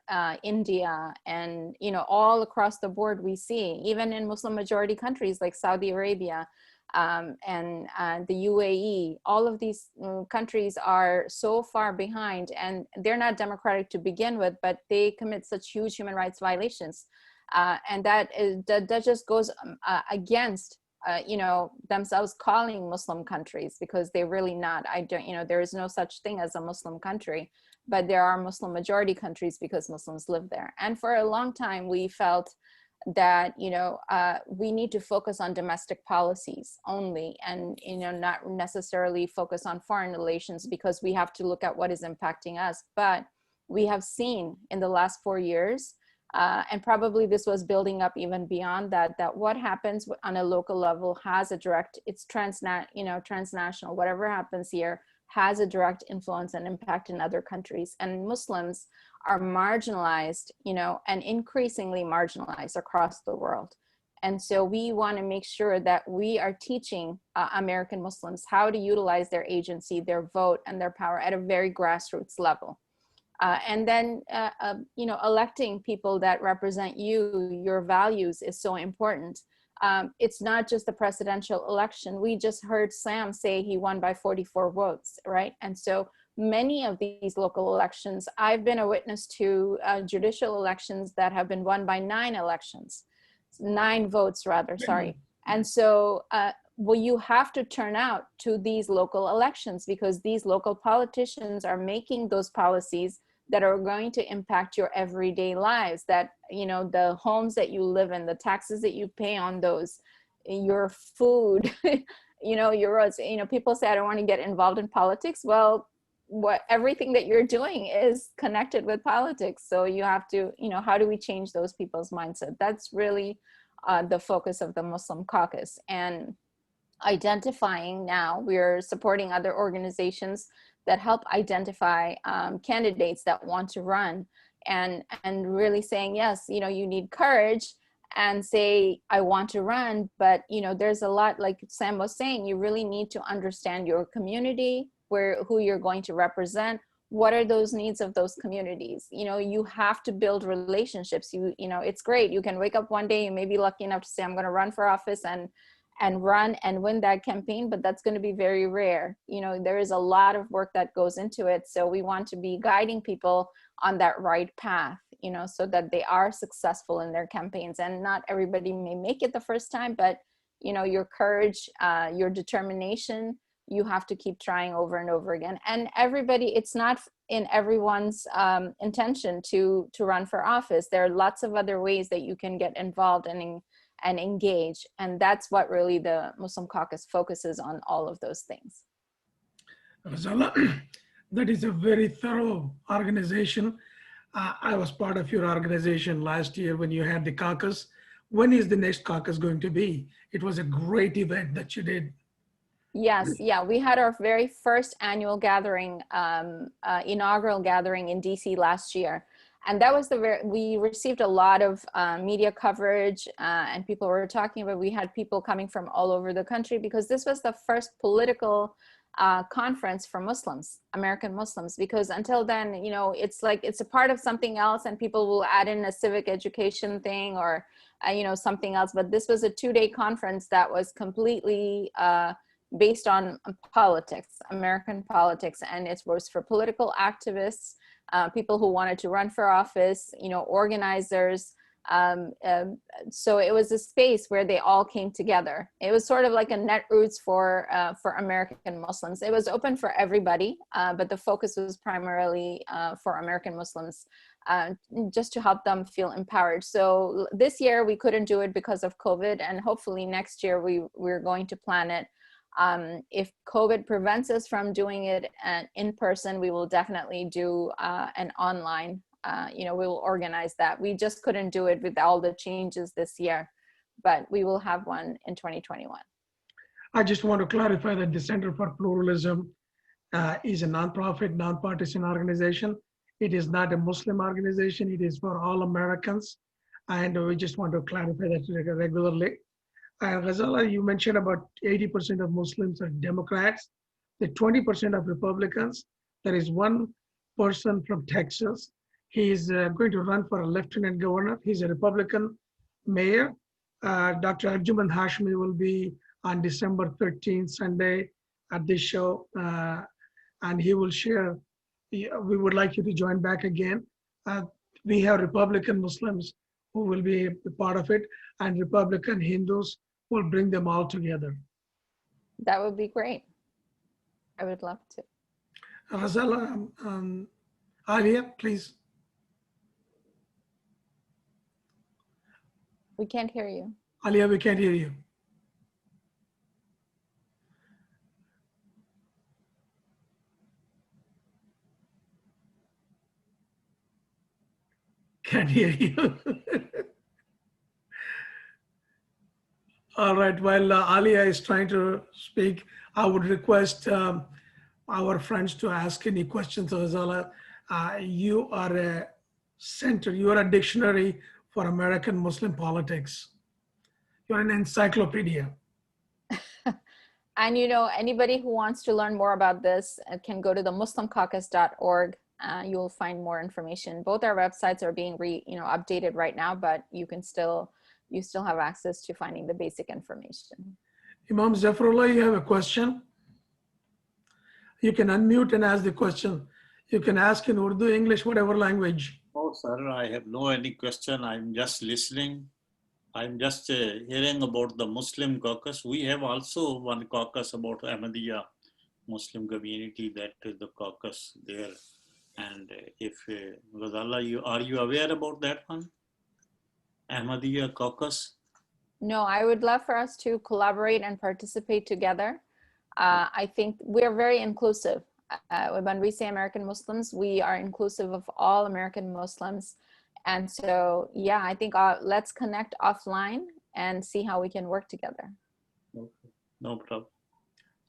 India, and, you know, all across the board we see, even in Muslim majority countries like Saudi Arabia, and the UAE. All of these countries are so far behind, and they're not democratic to begin with, but they commit such huge human rights violations. And that just goes against, you know, themselves calling Muslim countries, because they're really not. You know, there is no such thing as a Muslim country, but there are Muslim majority countries because Muslims live there. And for a long time, we felt that, you know, we need to focus on domestic policies only, and, you know, not necessarily focus on foreign relations, because we have to look at what is impacting us. But we have seen in the last 4 years, and probably this was building up even beyond that, that what happens on a local level has a direct, it's transnational, whatever happens here has a direct influence and impact in other countries. And Muslims are marginalized, you know, and increasingly marginalized across the world. And so we want to make sure that we are teaching American Muslims how to utilize their agency, their vote, and their power at a very grassroots level. And then, you know, electing people that represent you, your values, is so important. It's not just the presidential election. We just heard Sam say he won by 44 votes, right? And so many of these local elections, I've been a witness to judicial elections that have been won by 9 votes rather, sorry. And so, well, you have to turn out to these local elections, because these local politicians are making those policies that are going to impact your everyday lives, that, you know, the homes that you live in, the taxes that you pay on those, your food, you know, your roads. You know, people say, I don't want to get involved in politics. Well, what everything that you're doing is connected with politics. So you have to, how do we change those people's mindset? That's really the focus of the Muslim Caucus. And identifying now, we're supporting other organizations that help identify candidates that want to run, and really saying, yes, you need courage and say, I want to run. But, there's a lot, like Sam was saying, you really need to understand your community, who you're going to represent. What are those needs of those communities? You have to build relationships. It's great. You can wake up one day, you may be lucky enough to say, I'm going to run for office and run and win that campaign, but that's going to be very rare. There is a lot of work that goes into it. So we want to be guiding people on that right path, so that they are successful in their campaigns. And not everybody may make it the first time, but your courage, your determination, you have to keep trying over and over again. And everybody, it's not in everyone's intention to run for office. There are lots of other ways that you can get involved and engage. And that's what really the Muslim Caucus focuses on, all of those things. Ghazala, that is a very thorough organization. I was part of your organization last year when you had the caucus. When is the next caucus going to be? It was a great event that you did. Yes, yeah, we had our very first annual gathering, inaugural gathering in DC last year. And that was we received a lot of media coverage, and people were talking about, we had people coming from all over the country, because this was the first political conference for Muslims, American Muslims, because until then, it's like, it's a part of something else, and people will add in a civic education thing or, something else. But this was a 2-day conference that was completely based on politics, American politics. And it was for political activists, people who wanted to run for office, organizers. So it was a space where they all came together. It was sort of like a Netroots for American Muslims. It was open for everybody, but the focus was primarily for American Muslims, just to help them feel empowered. So this year we couldn't do it because of COVID, and hopefully next year we're going to plan it. If COVID prevents us from doing it in person, we will definitely do an online, we will organize that. We just couldn't do it with all the changes this year, but we will have one in 2021. I just want to clarify that the Center for Pluralism is a nonprofit, nonpartisan organization. It is not a Muslim organization. It is for all Americans. And we just want to clarify that regularly. Ghazala, you mentioned about 80% of Muslims are Democrats, the 20% of Republicans. There is one person from Texas. He is going to run for a lieutenant governor. He's a Republican mayor. Dr. Arjuman Hashmi will be on December 13th, Sunday, at this show, and he will share. We would like you to join back again. We have Republican Muslims who will be a part of it, and Republican Hindus. We'll bring them all together. That would be great. I would love to. Ghazala, Aliyah, please. We can't hear you. Aliyah, we can't hear you. Can't hear you. All right, while Aliyah is trying to speak, I would request our friends to ask any questions of Ghazala. You are a center, you are a dictionary for American Muslim politics. You're an encyclopedia. And anybody who wants to learn more about this can go to the muslimcaucus.org. You will find more information. Both our websites are being updated right now, but you still have access to finding the basic information. Imam Zafrullah, you have a question? You can unmute and ask the question. You can ask in Urdu, English, whatever language. Oh, sir, I have no any question. I'm just listening. I'm just hearing about the Muslim Caucus. We have also one caucus about Ahmadiyya Muslim community, that is the caucus there. And if Ghazala, are you aware about that one? Ahmadiyya Caucus? No, I would love for us to collaborate and participate together. I think we're very inclusive. when we say American Muslims, we are inclusive of all American Muslims. And so, yeah, I think let's connect offline and see how we can work together. Okay. No problem.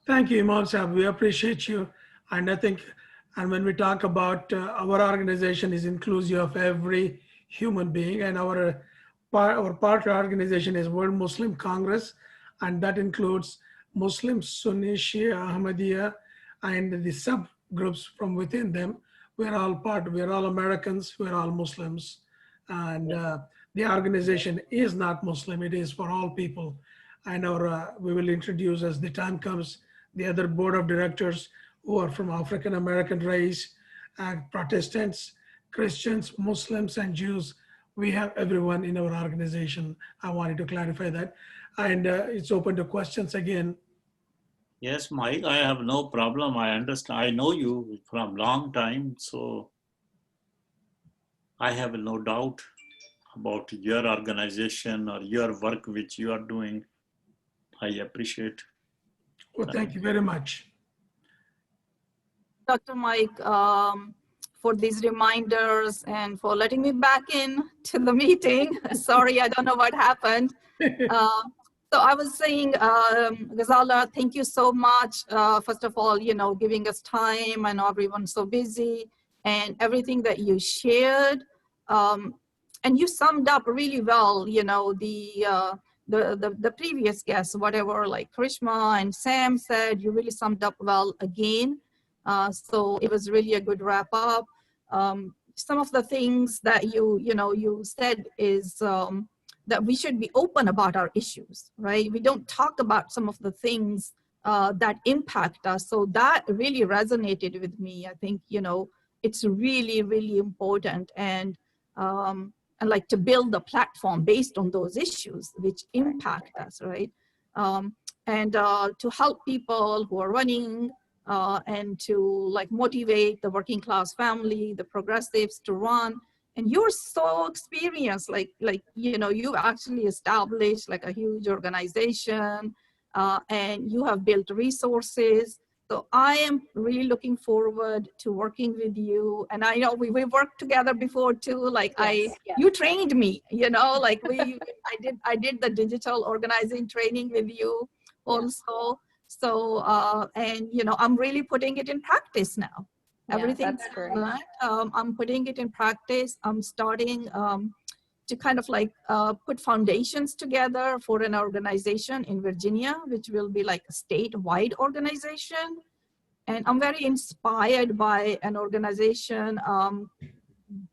Thank you, Imam Sahib. We appreciate you. And I think, and when we talk about our organization is inclusive of every human being, and our partner organization is World Muslim Congress, and that includes Muslim, Sunni, Shia, Ahmadiyya, and the subgroups from within them. We're all Americans, we're all Muslims. And the organization is not Muslim, it is for all people. And we will introduce, as the time comes, the other board of directors who are from African American race, Protestants, Christians, Muslims, and Jews. We have everyone in our organization. I wanted to clarify that. And it's open to questions again. Yes, Mike, I have no problem. I understand. I know you from long time, so I have no doubt about your organization or your work which you are doing. I appreciate. Well, thank you very much. Dr. Mike, for these reminders and for letting me back in to the meeting. Sorry, I don't know what happened. So I was saying, Ghazala, thank you so much. First of all, giving us time. I know everyone's so busy, and everything that you shared. And you summed up really well, the previous guests, whatever, like Karishma and Sam said, you really summed up well again. So it was really a good wrap up. Some of the things that you said is that we should be open about our issues, right? We don't talk about some of the things that impact us. So that really resonated with me. I think, it's really, really important, and like to build a platform based on those issues which impact us, right? And to help people who are running and to like motivate the working class family, the progressives to run. And you're so experienced, like you actually established like a huge organization and you have built resources. So I am really looking forward to working with you. And I know we worked together before too. Like yes. You trained me, like I did the digital organizing training with you also. So, and I'm really putting it in practice now. Everything that's great. I'm putting it in practice. I'm starting to kind of like put foundations together for an organization in Virginia, which will be like a statewide organization. And I'm very inspired by an organization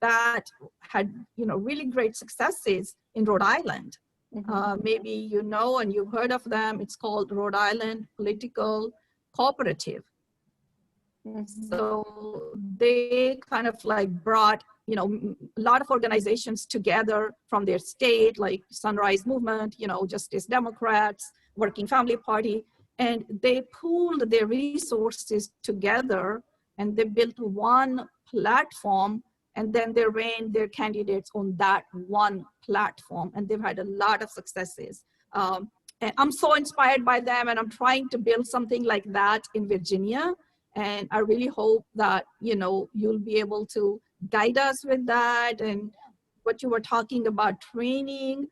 that had, really great successes in Rhode Island. Mm-hmm. Maybe and you've heard of them. It's called Rhode Island Political Cooperative. Mm-hmm. So they kind of like brought, a lot of organizations together from their state, like Sunrise Movement, Justice Democrats, Working Family Party, and they pooled their resources together and they built one platform, and then they ran their candidates on that one platform, and they've had a lot of successes. And I'm so inspired by them, and I'm trying to build something like that in Virginia. And I really hope that, you'll be able to guide us with that. And what you were talking about training,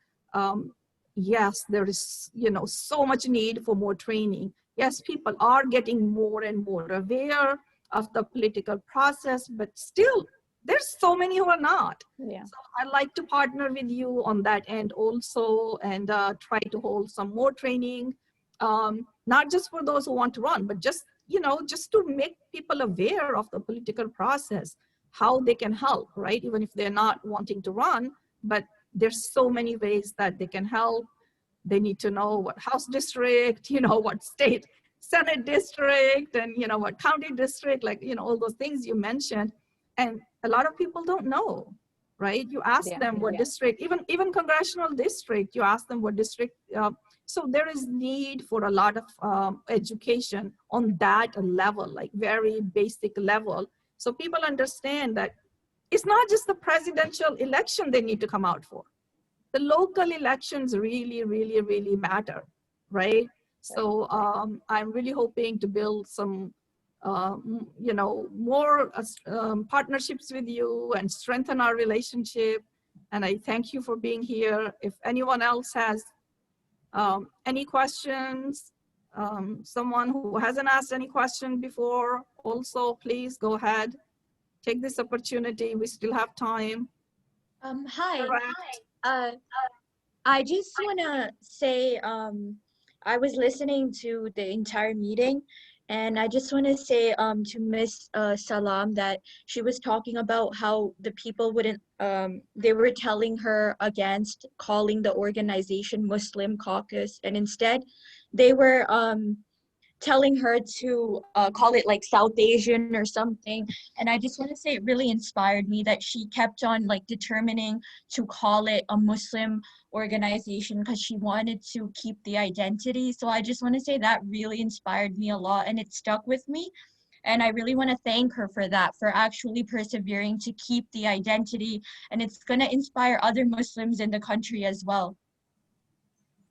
yes, there is, so much need for more training. Yes, people are getting more and more aware of the political process, but still, there's so many who are not. Yeah. So I'd like to partner with you on that end also, and try to hold some more training, not just for those who want to run, but just to make people aware of the political process, how they can help, right? Even if they're not wanting to run, but there's so many ways that they can help. They need to know what House district, what state Senate district, and what county district, like, all those things you mentioned. And a lot of people don't know, right? You ask them what district, even congressional district, you ask them what district. So there is need for a lot of education on that level, like very basic level. So people understand that it's not just the presidential election they need to come out for. The local elections really, really, really matter, right? So I'm really hoping to build some more partnerships with you and strengthen our relationship. And I thank you for being here. If anyone else has any questions, someone who hasn't asked any question before, also please go ahead, take this opportunity. We still have time. Hi. I just want to say I was listening to the entire meeting, and I just want to say to Miss Salam that she was talking about how the people wouldn't, they were telling her against calling the organization Muslim Caucus, and instead they were telling her to call it like South Asian or something. And I just want to say it really inspired me that she kept on like determining to call it a Muslim organization because she wanted to keep the identity. So I just want to say that really inspired me a lot, and it stuck with me. And I really want to thank her for that, for actually persevering to keep the identity. And it's going to inspire other Muslims in the country as well.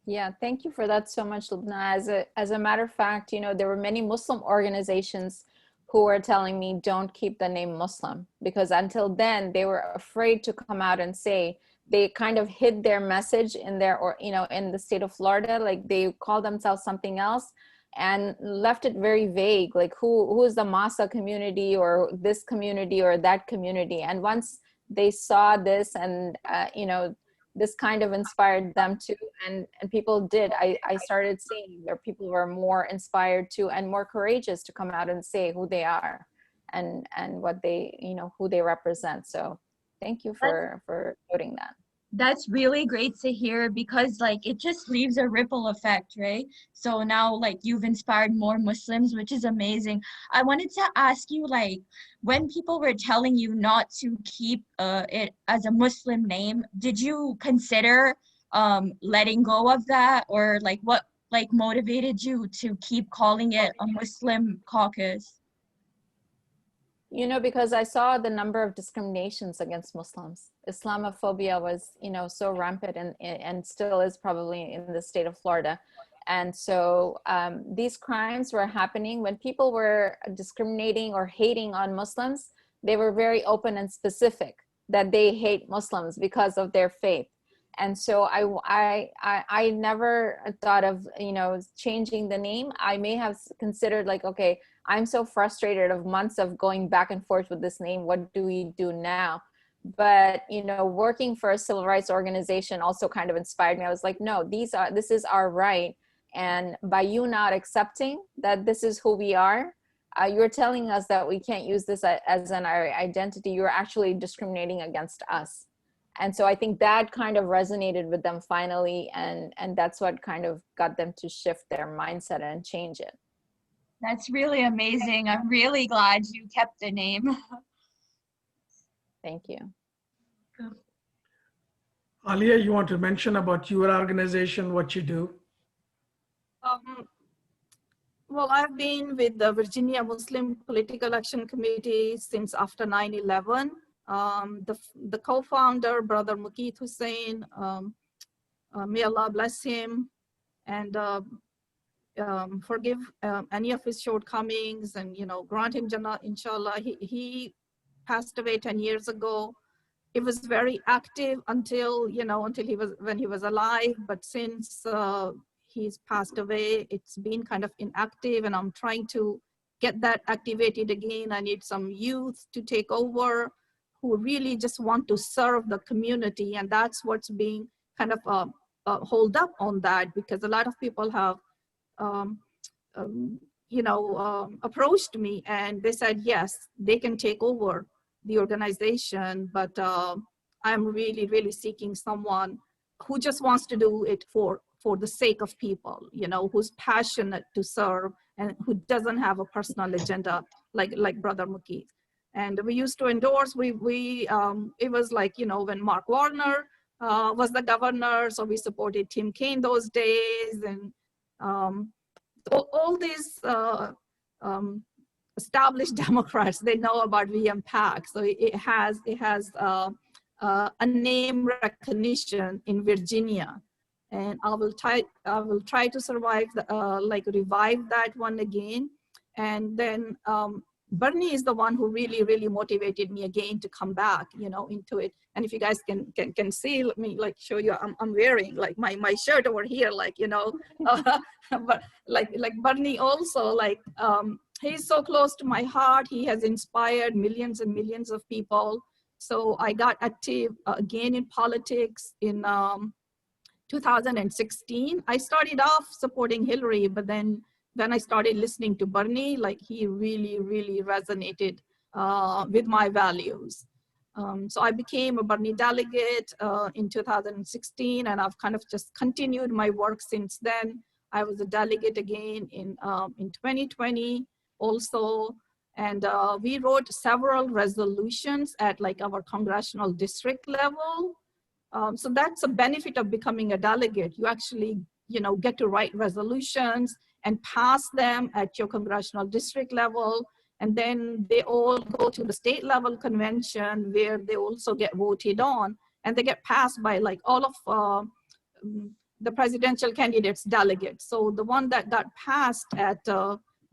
Yeah, thank you for that so much, Lubna. As a matter of fact, there were many Muslim organizations who were telling me don't keep the name Muslim, because until then they were afraid to come out and say. They kind of hid their message in their, or in the state of Florida, like they call themselves something else and left it very vague, like who is the Masa community or this community or that community. And once they saw this and this kind of inspired them too, and people did. I started seeing where people were more inspired to and more courageous to come out and say who they are and what they, who they represent. So thank you for noting that. That's really great to hear, because like it just leaves a ripple effect, right? So now like you've inspired more Muslims, which is amazing. I wanted to ask you, like, when people were telling you not to keep it as a Muslim name, did you consider letting go of that, or like what like motivated you to keep calling it a Muslim Caucus? Because I saw the number of discriminations against Muslims. Islamophobia was, so rampant and still is probably in the state of Florida. And so these crimes were happening when people were discriminating or hating on Muslims. They were very open and specific that they hate Muslims because of their faith. And so I never thought of, changing the name. I may have considered like, okay, I'm so frustrated of months of going back and forth with this name. What do we do now? But, working for a civil rights organization also kind of inspired me. I was like, no, this is our right. And by you not accepting that this is who we are, you're telling us that we can't use this as our identity. You're actually discriminating against us. And so I think that kind of resonated with them finally. And that's what kind of got them to shift their mindset and change it. That's really amazing. I'm really glad you kept the name. Thank you. Aliyah, you want to mention about your organization, what you do? Well, I've been with the Virginia Muslim Political Action Committee since after 9/11. The co-founder, Brother Mukeet Hussain, may Allah bless him and forgive any of his shortcomings and grant him Jannah, inshallah. He passed away 10 years ago. It was very active until when he was alive, but since he's passed away, it's been kind of inactive, and I'm trying to get that activated again. I need some youth to take over who really just want to serve the community, and that's what's being kind of hold up on that, because a lot of people have approached me and they said yes, they can take over the organization, but I'm really seeking someone who just wants to do it for the sake of people, who's passionate to serve and who doesn't have a personal agenda like Brother Mukeet. And we used to endorse, it was like, when Mark Warner was the governor, so we supported Tim Kaine those days, and all these established Democrats, they know about VMPAC, so it has a name recognition in Virginia, and I will try to survive revive that one again. And then Bernie is the one who really motivated me again to come back, into it. And if you guys can see, let me like show you, I'm wearing like my shirt over here, like, but like Bernie also, like, he's so close to my heart. He has inspired millions and millions of people. So I got active again in politics in 2016. I started off supporting Hillary, but then I started listening to Bernie. Like, he really resonated with my values. So I became a Bernie delegate in 2016, and I've kind of just continued my work since then. I was a delegate again in 2020 also. And we wrote several resolutions at like our congressional district level. So that's a benefit of becoming a delegate. You actually, get to write resolutions and pass them at your congressional district level. And then they all go to the state level convention where they also get voted on, and they get passed by like all of the presidential candidates' delegates. So the one that got passed at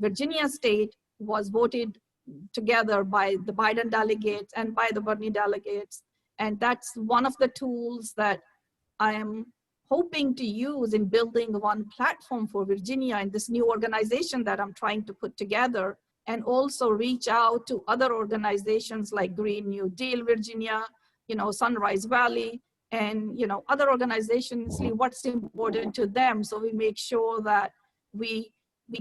Virginia state was voted together by the Biden delegates and by the Bernie delegates. And that's one of the tools that I am hoping to use in building one platform for Virginia and this new organization that I'm trying to put together, and also reach out to other organizations like Green New Deal Virginia, Sunrise Valley, and other organizations, see what's important to them, so we make sure that we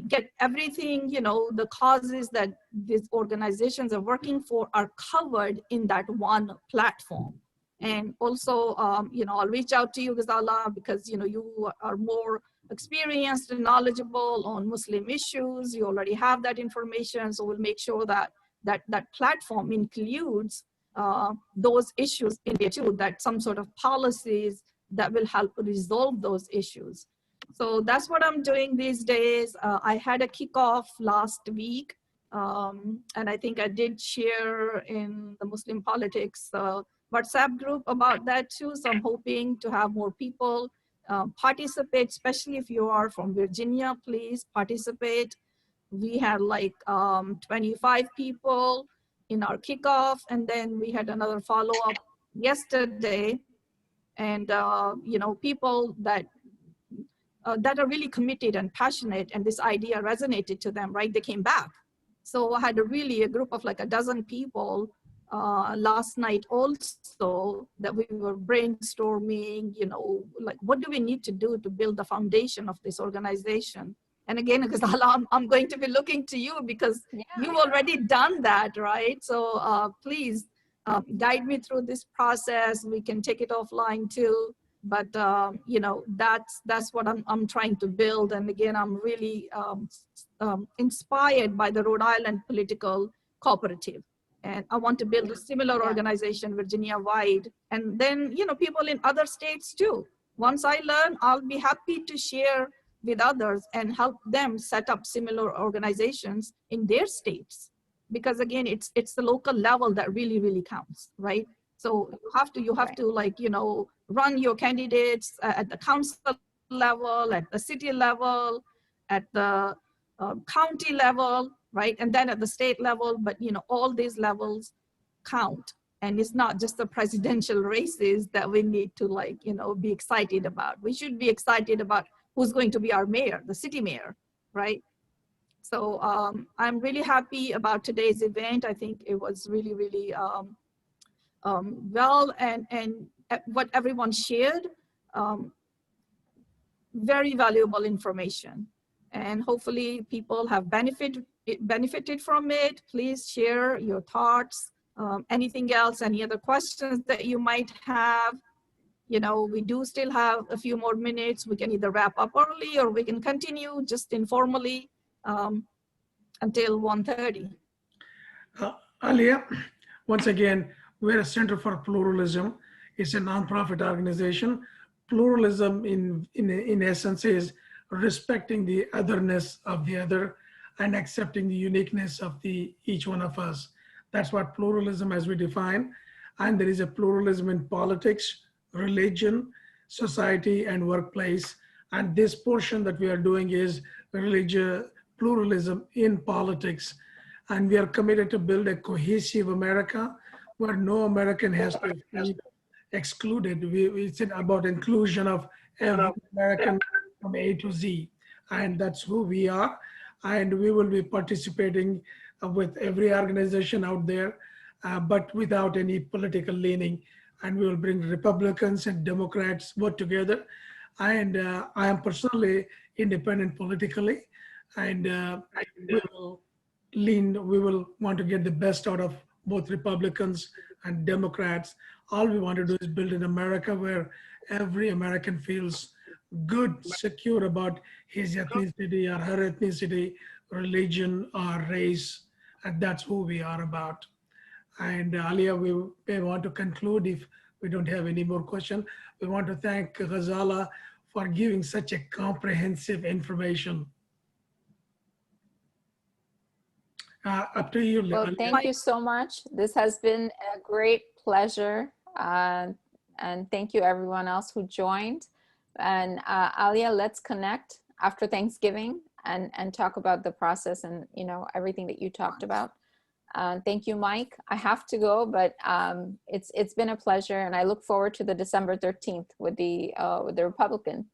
get everything, the causes that these organizations are working for are covered in that one platform. And also, I'll reach out to you, Ghazala, because you are more experienced and knowledgeable on Muslim issues. You already have that information, so we'll make sure that that platform includes those issues in there too, that some sort of policies that will help resolve those issues. So that's what I'm doing these days. I had a kickoff last week, and I think I did share in the Muslim Politics WhatsApp group about that too. So I'm hoping to have more people participate, especially if you are from Virginia, please participate. We had like 25 people in our kickoff, and then we had another follow-up yesterday. And people that are really committed and passionate, and this idea resonated to them, right? They came back. So I had a group of like a dozen people last night also, that we were brainstorming, like what do we need to do to build the foundation of this organization? And again, because I'm going to be looking to you, because you've already done that, right? So please guide me through this process. We can take it offline too. But that's what I'm trying to build. And again, I'm really inspired by the Rhode Island Political Cooperative, and I want to build a similar organization Virginia-wide, and then people in other states too. Once I learn, I'll be happy to share with others and help them set up similar organizations in their states, because again, it's the local level that really counts, right? So you have to like, run your candidates at the council level, at the city level, at the county level, right? And then at the state level, but all these levels count. And it's not just the presidential races that we need to like, be excited about. We should be excited about who's going to be our mayor, the city mayor, right? So I'm really happy about today's event. I think it was really well, and what everyone shared, very valuable information, and hopefully people have benefited from it. Please share your thoughts, anything else, any other questions that you might have. We do still have a few more minutes. We can either wrap up early or we can continue just informally until 1:30. Aliyah, once again, we're a Center for Pluralism. It's a nonprofit organization. Pluralism in essence is respecting the otherness of the other and accepting the uniqueness of each one of us. That's what pluralism as we define. And there is a pluralism in politics, religion, society, and workplace. And this portion that we are doing is pluralism in politics. And we are committed to build a cohesive America where no American has to feel excluded. It's about inclusion of every American from A to Z. And that's who we are. And we will be participating with every organization out there, but without any political leaning. And we will bring Republicans and Democrats both together. And I am personally independent politically, and we will want to get the best out of both Republicans and Democrats. All we want to do is build an America where every American feels good, secure about his ethnicity or her ethnicity, religion or race, and that's who we are about. And Aliyah, we may want to conclude if we don't have any more questions. We want to thank Ghazala for giving such a comprehensive information. Up to you. Well, thank you so much. This has been a great pleasure. And thank you everyone else who joined. And Aliyah, let's connect after Thanksgiving and talk about the process and everything that you talked about. Thank you, Mike. I have to go, but it's been a pleasure, and I look forward to the December 13th with the Republican.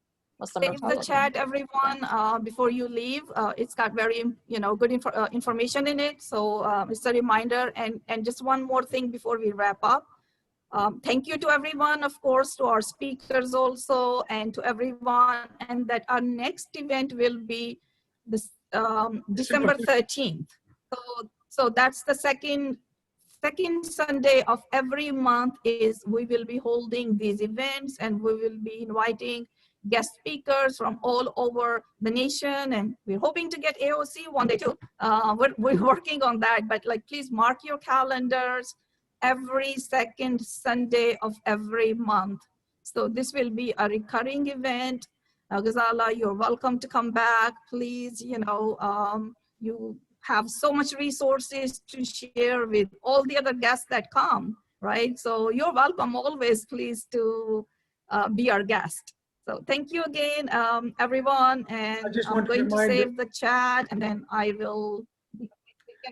Save the chat, everyone, before you leave. It's got very good information in it, so it's a reminder. And just one more thing before we wrap up. Thank you to everyone, of course, to our speakers also, and to everyone. And that our next event will be this December 13th. So that's the second Sunday of every month is we will be holding these events, and we will be inviting guest speakers from all over the nation, and we're hoping to get AOC one day too. We're working on that, but please mark your calendars every second Sunday of every month. So this will be a recurring event. Ghazala, you're welcome to come back. Please, you have so much resources to share with all the other guests that come, right? So you're welcome always, please, to be our guest. So thank you again, everyone. And I'm going to save the chat, and then I will.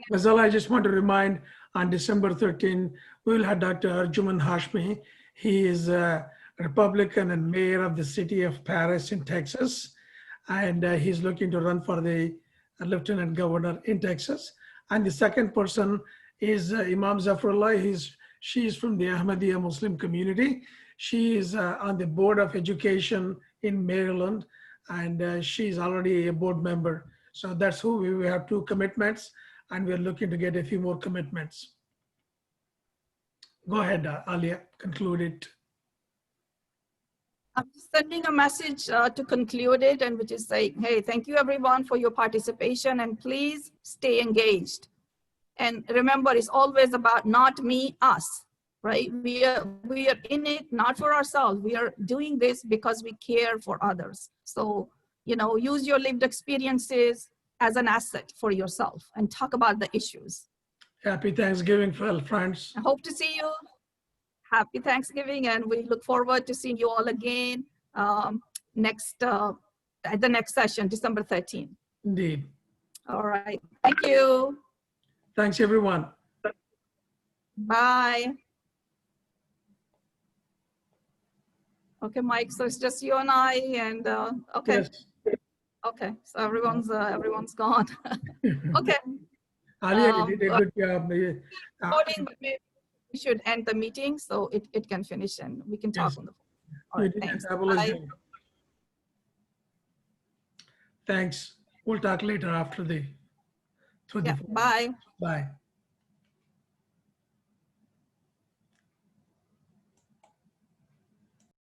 Ghazala, I just want to remind, on December 13, we will have Dr. Arjuman Hashmi. He is a Republican and mayor of the city of Paris in Texas. And he's looking to run for the lieutenant governor in Texas. And the second person is Imam Zafarullah. She's from the Ahmadiyya Muslim community. She is on the Board of Education in Maryland, and she's already a board member. So that's who we have two commitments, and we're looking to get a few more commitments. Go ahead, Aliyah, conclude it. I'm sending a message to conclude it, and which is saying, hey, thank you everyone for your participation, and please stay engaged. And remember, it's always about not me, us, right? We are in it not for ourselves. We are doing this because we care for others. So, use your lived experiences as an asset for yourself and talk about the issues. Happy Thanksgiving, friends. I hope to see you. Happy Thanksgiving, and we look forward to seeing you all again at the next session, December 13th. Indeed. All right. Thank you. Thanks, everyone. Bye. Okay, Mike. So it's just you and I, and okay. Yes. Okay. So everyone's gone. Okay. Aliyah, you did a good job. But maybe we should end the meeting so it can finish and we can talk on the phone. All right, thanks. Bye. Thanks. We'll talk later after the. Yeah, bye. Bye.